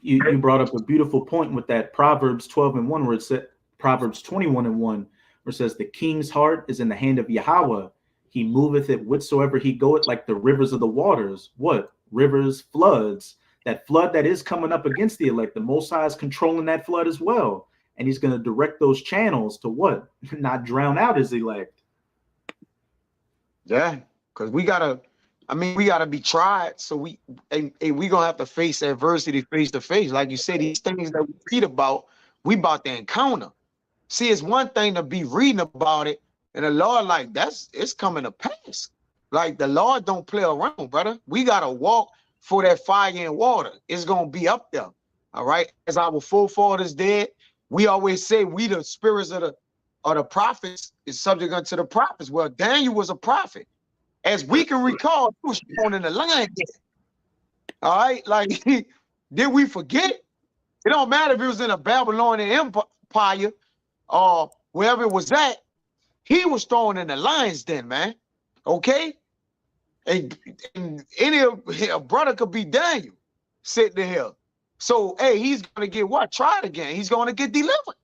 you brought up a beautiful point with that Proverbs 12:1, where it said Proverbs 21:1, where it says the king's heart is in the hand of Yahweh. He moveth it whithersoever he goeth, like the rivers of the waters. What? Rivers, floods. That flood that is coming up against the elect, the Most High is controlling that flood as well. And he's going to direct those channels to what? Not drown out his elect. Yeah, because we gotta be tried. So we going to have to face adversity face to face. Like you said, these things that we read about, we about to encounter. See, it's one thing to be reading about it, and the Lord, like, it's coming to pass. Like, the Lord don't play around, brother. We got to walk for that fire and water. It's going to be up there. All right. As our forefathers did, we always say we the spirits of the prophets is subject unto the prophets. Well, Daniel was a prophet. As we can recall, he was thrown in the lion den. All right. Like, did we forget? It don't matter if it was in a Babylonian empire or wherever it was at. He was thrown in the lion's den, man. Okay? And a brother could be Daniel sitting here. So, hey, he's going to get what? Tried again. He's going to get delivered.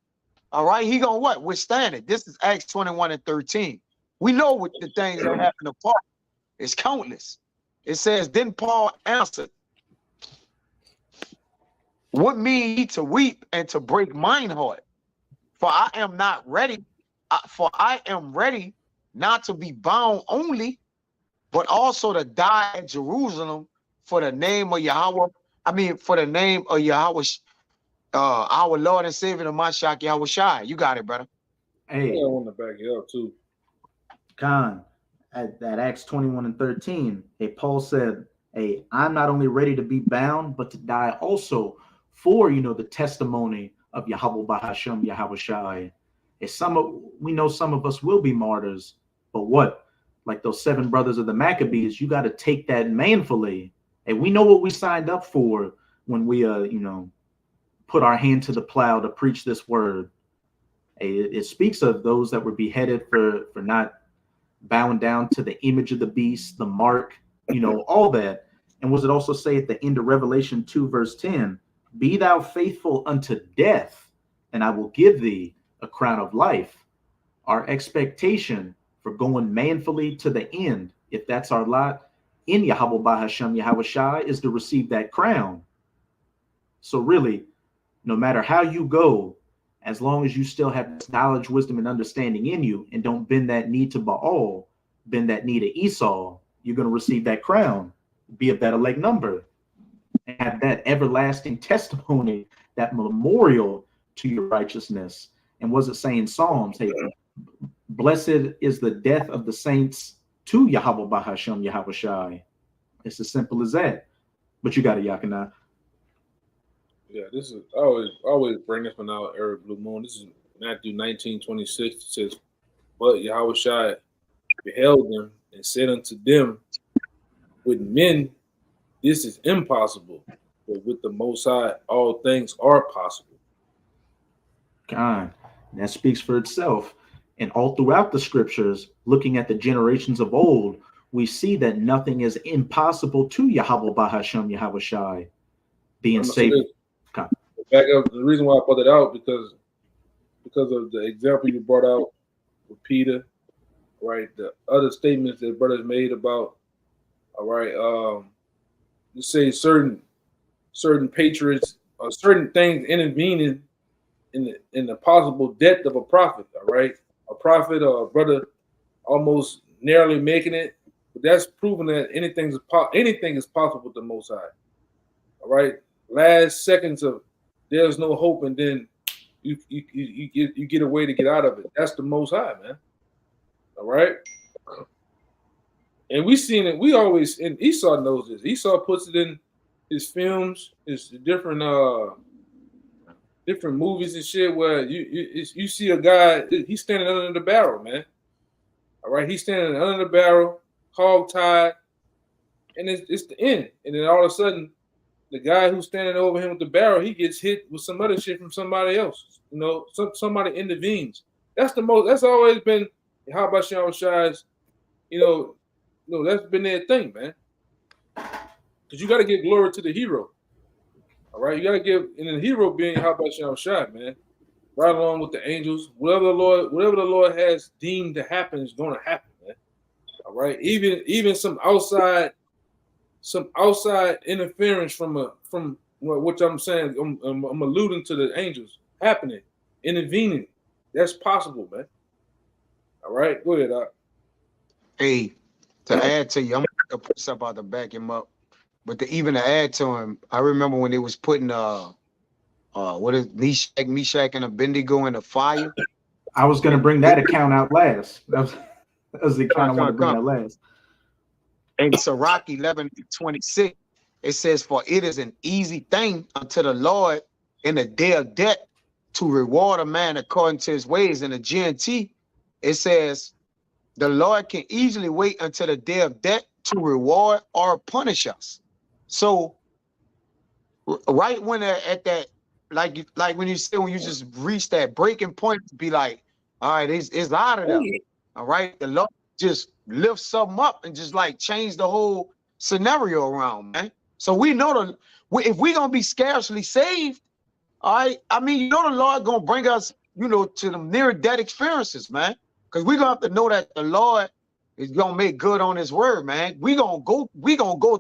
All right? He going to what? Withstand it. This is Acts 21:13. We know what the things that happened to Paul. It's countless. It says, then Paul answered, what mean ye to weep and to break mine heart? For I am not ready. For I am ready not to be bound only, but also to die at Jerusalem for the name of Yahweh. I mean, for the name of Yahweh, our Lord and Savior, the Mashiach Yahweh Shai. You got it, brother. Hey, I want to back it up too. Khan, at Acts 21:13, Paul said, hey, I'm not only ready to be bound, but to die also for, the testimony of Yahweh Bahashem, Yahweh Shai. We know some of us will be martyrs, but what? Like those 7 brothers of the Maccabees, you got to take that manfully. And we know what we signed up for when we, put our hand to the plow to preach this word. It speaks of those that were beheaded for not bowing down to the image of the beast, the mark, all that. And was it also say at the end of Revelation 2:10, be thou faithful unto death, and I will give thee a crown of life. Our expectation for going manfully to the end, if that's our lot in Yahweh Bahashem, Yahweh Shai, is to receive that crown. So really, no matter how you go, as long as you still have this knowledge, wisdom, and understanding in you, and don't bend that knee to Baal, bend that knee to Esau, you're going to receive that crown, be of that elect number, and have that everlasting testimony, that memorial to your righteousness. And was it saying Psalms? Hey, blessed is the death of the saints to Yahweh Bahashem Yahweh Shai. It's as simple as that. But you got it, Yakana. Yeah, this is I always bring this one out, Eric Blue Moon. This is Matthew 19:26. It says, but Yahweh Shai beheld them and said unto them, with men this is impossible, but with the Most High all things are possible. God, that speaks for itself. And all throughout the scriptures, looking at the generations of old, we see that nothing is impossible to Yahweh Bahashem Yahweh Shai being saved. Back up, the reason why I put it out because of the example you brought out with Peter, right? The other statements that brothers made about, all right, you say certain patriots or certain things intervening in the possible death of a prophet, all right? A prophet or a brother almost narrowly making it, but that's proving that anything is possible with the Most High. All right, last seconds of there's no hope, and then you get a way to get out of it. That's the Most High, man. All right, and we seen it. We always, and Esau knows this. Esau puts it in his films, his different movies and shit where you see a guy, he's standing under the barrel, man. All right, he's standing under the barrel, hog tied, and it's the end. And then all of a sudden, the guy who's standing over him with the barrel, he gets hit with some other shit from somebody else. You know, somebody intervenes. That's always been how about Yahweh Shai's, that's been their thing, man. Because you got to give glory to the hero. All right, you got to give, and the hero being how about Yahweh Shai, man. Right along with the angels, whatever the Lord has deemed to happen is going to happen, man. All right, even some outside interference from what I'm saying. I'm alluding to the angels happening, intervening. That's possible, man. All right, go ahead, Doc. Hey, to add to you, I'm gonna put something out to back him up. But even to add to him, I remember when they was putting what is Meshach, and Abednego in the fire. I was gonna bring that account out last. That was the account I want to bring out last. In Sirach 11:26, it says, "For it is an easy thing unto the Lord in the day of death to reward a man according to his ways." In the GNT, it says, "The Lord can easily wait until the day of death to reward or punish us." So, right when they're at that, like when you just reach that breaking point, be like, all right, it's out of there. All right, the Lord just lift something up and just like change the whole scenario around, man. So we know if we're gonna be scarcely saved, all right, I mean, the Lord gonna bring us, to the near death experiences, man. Because we're gonna have to know that the Lord is gonna make good on his word, man. We gonna go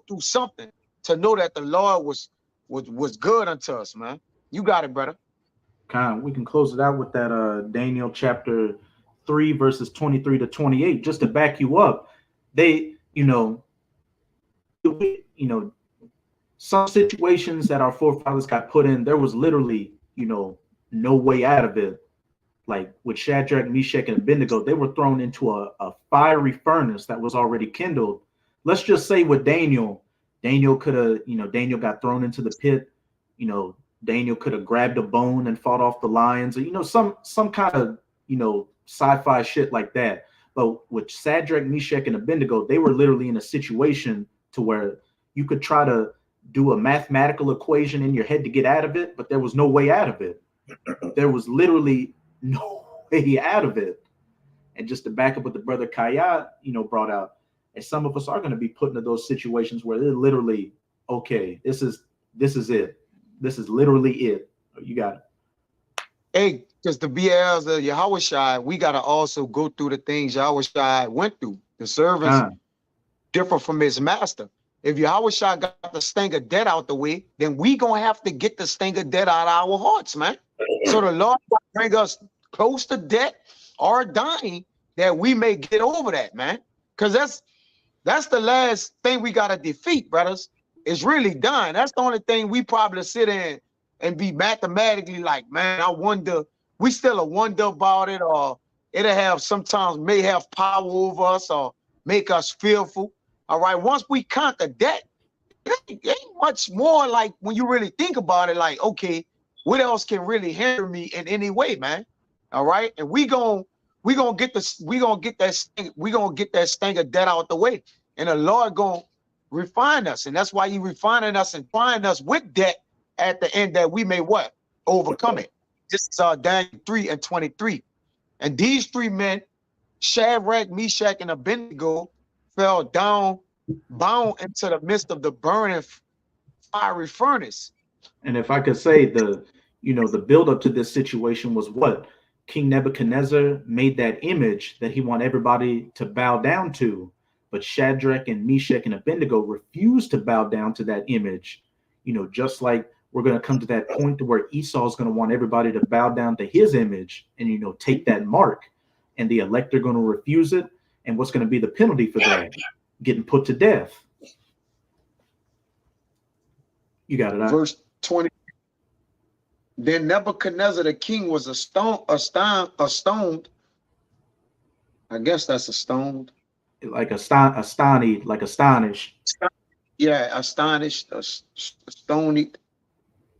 through something to know that the Lord was good unto us, man. You got it, brother. We can close it out with that Daniel chapter 3 verses 23 to 28, just to back you up. They, some situations that our forefathers got put in, there was literally, no way out of it. Like with Shadrach, Meshach, and Abednego, they were thrown into a fiery furnace that was already kindled. Let's just say with Daniel could have, Daniel got thrown into the pit. Daniel could have grabbed a bone and fought off the lions, or, some kind of, sci-fi shit like that. But with Shadrach, Meshach, and Abednego, they were literally in a situation to where you could try to do a mathematical equation in your head to get out of it, but there was no way out of it. There was literally no way out of it. And just to back up what the brother Kayat, brought out, and some of us are going to be put into those situations where they're literally, okay, this is it. This is literally it. You got it. Hey, because to be as a Yahweh Shai, we got to also go through the things Yahweh Shai went through. The servants differ from his master. If Yahweh Shah got the sting of death out the way, then we gonna have to get the sting of death out of our hearts, man. So the Lord will bring us close to death or dying that we may get over that, man. Because that's the last thing we gotta defeat, brothers. It's really done. That's the only thing we probably sit in and be mathematically like, man, I wonder, we still a wonder about it, or it'll have sometimes may have power over us or make us fearful. All right. Once we conquer that, it ain't much more like when you really think about it, like, okay, what else can really hinder me in any way, man? All right. And we gonna get that sting of death out the way. And the Lord gonna refine us. And that's why He refining us and trying us with debt at the end, that we may what? Overcome it. This is Daniel 3:23. And these three men, Shadrach, Meshach, and Abednego, fell down, bound into the midst of the burning fiery furnace. And if I could say, the build up to this situation was what? King Nebuchadnezzar made that image that he wanted everybody to bow down to, but Shadrach and Meshach and Abednego refused to bow down to that image. Just like we're going to come to that point to where Esau is going to want everybody to bow down to his image and take that mark, and the elect are going to refuse it. And what's going to be the penalty for that? Getting put to death. You got it. Verse 20. Then Nebuchadnezzar the king was astounded. I guess that's astounded. Like astonished. Yeah, astonished, astonished,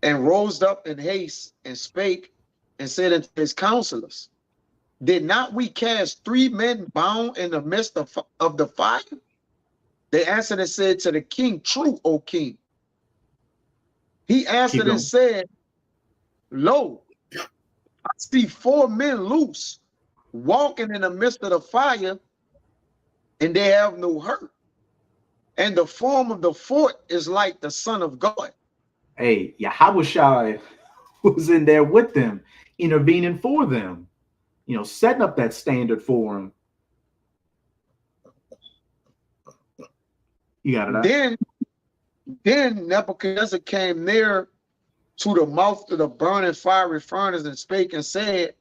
and rose up in haste and spake and said unto his counselors, did not we cast 3 men bound in the midst of the fire? They answered and said to the king, true, O king. He answered and said, lo, I see 4 men loose, walking in the midst of the fire, and they have no hurt. And the form of the 4th is like the Son of God. Hey, Yahweh was in there with them, intervening for them, setting up that standard for them. You got it. Then Nebuchadnezzar came near to the mouth of the burning fiery furnace and spake and said,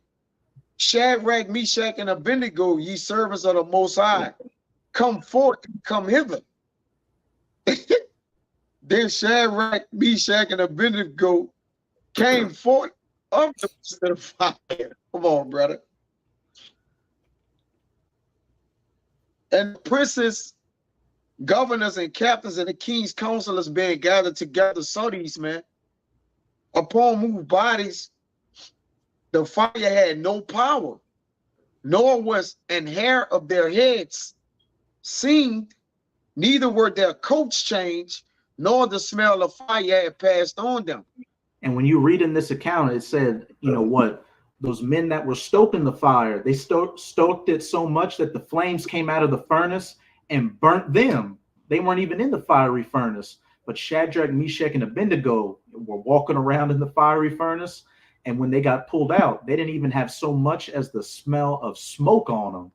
Shadrach, Meshach, and Abednego, ye servants of the Most High, come forth and come hither. Then Shadrach, Meshach, and Abednego came forth of the fire. Come on, brother. And the princes, governors, and captains, and the king's counselors being gathered together saw these men, upon whose bodies the fire had no power, nor was an hair of their heads seen, neither were their coats changed, nor the smell of fire had passed on them. And when you read in this account, it said, those men that were stoking the fire, they stoked it so much that the flames came out of the furnace and burnt them. They weren't even in the fiery furnace, but Shadrach, Meshach, and Abednego were walking around in the fiery furnace. And when they got pulled out, they didn't even have so much as the smell of smoke on them.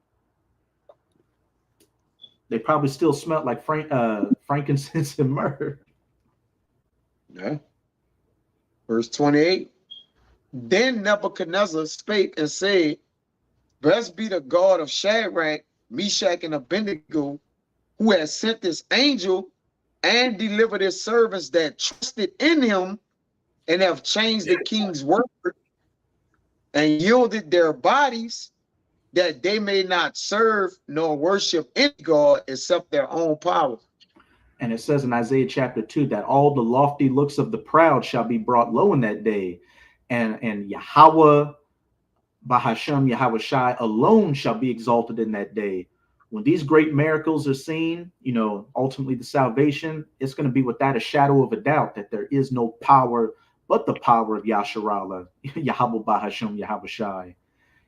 They probably still smelled like frankincense and myrrh. Yeah. Verse 28. Then Nebuchadnezzar spake and said, blessed be the God of Shadrach, Meshach, and Abednego, who has sent this angel and delivered his servants that trusted in him and have changed the king's word and yielded their bodies, that they may not serve nor worship any God except their own power. And it says in Isaiah chapter 2 that all the lofty looks of the proud shall be brought low in that day. And Yahweh, Bahashem, Yahweh Shai alone shall be exalted in that day. When these great miracles are seen, ultimately the salvation, it's going to be without a shadow of a doubt that there is no power but the power of Yasharallah, Yahweh Bahashem, Yahweh Shai.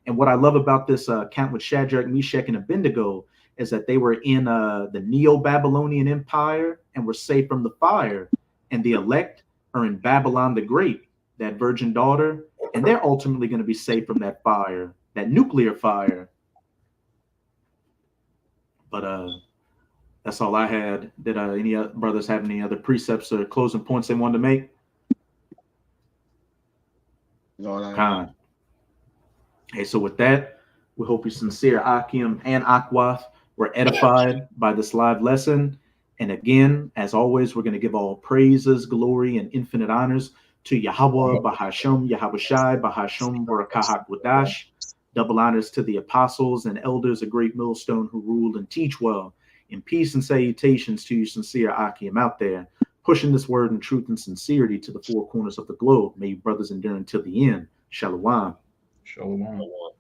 And what I love about this account with Shadrach, Meshach, and Abednego is that they were in the Neo-Babylonian Empire and were saved from the fire. And the elect are in Babylon the Great, that virgin daughter, and they're ultimately going to be saved from that fire, that nuclear fire. But That's all I had. Did any other brothers have any other precepts or closing points they wanted to make? Khan. Hey, so with that, we hope your sincere Akim and Akwath were edified by this live lesson. And again, as always, we're going to give all praises, glory, and infinite honors to Yahweh, Bahasham, Yahweh Shai, Bahasham, Barakahat Wadash. Double honors to the apostles and elders of Great Millstone who rule and teach well. And peace and salutations to your sincere Akim out there, pushing this word in truth and sincerity to the four corners of the globe. May you brothers endure until the end. Shalom. Shalom.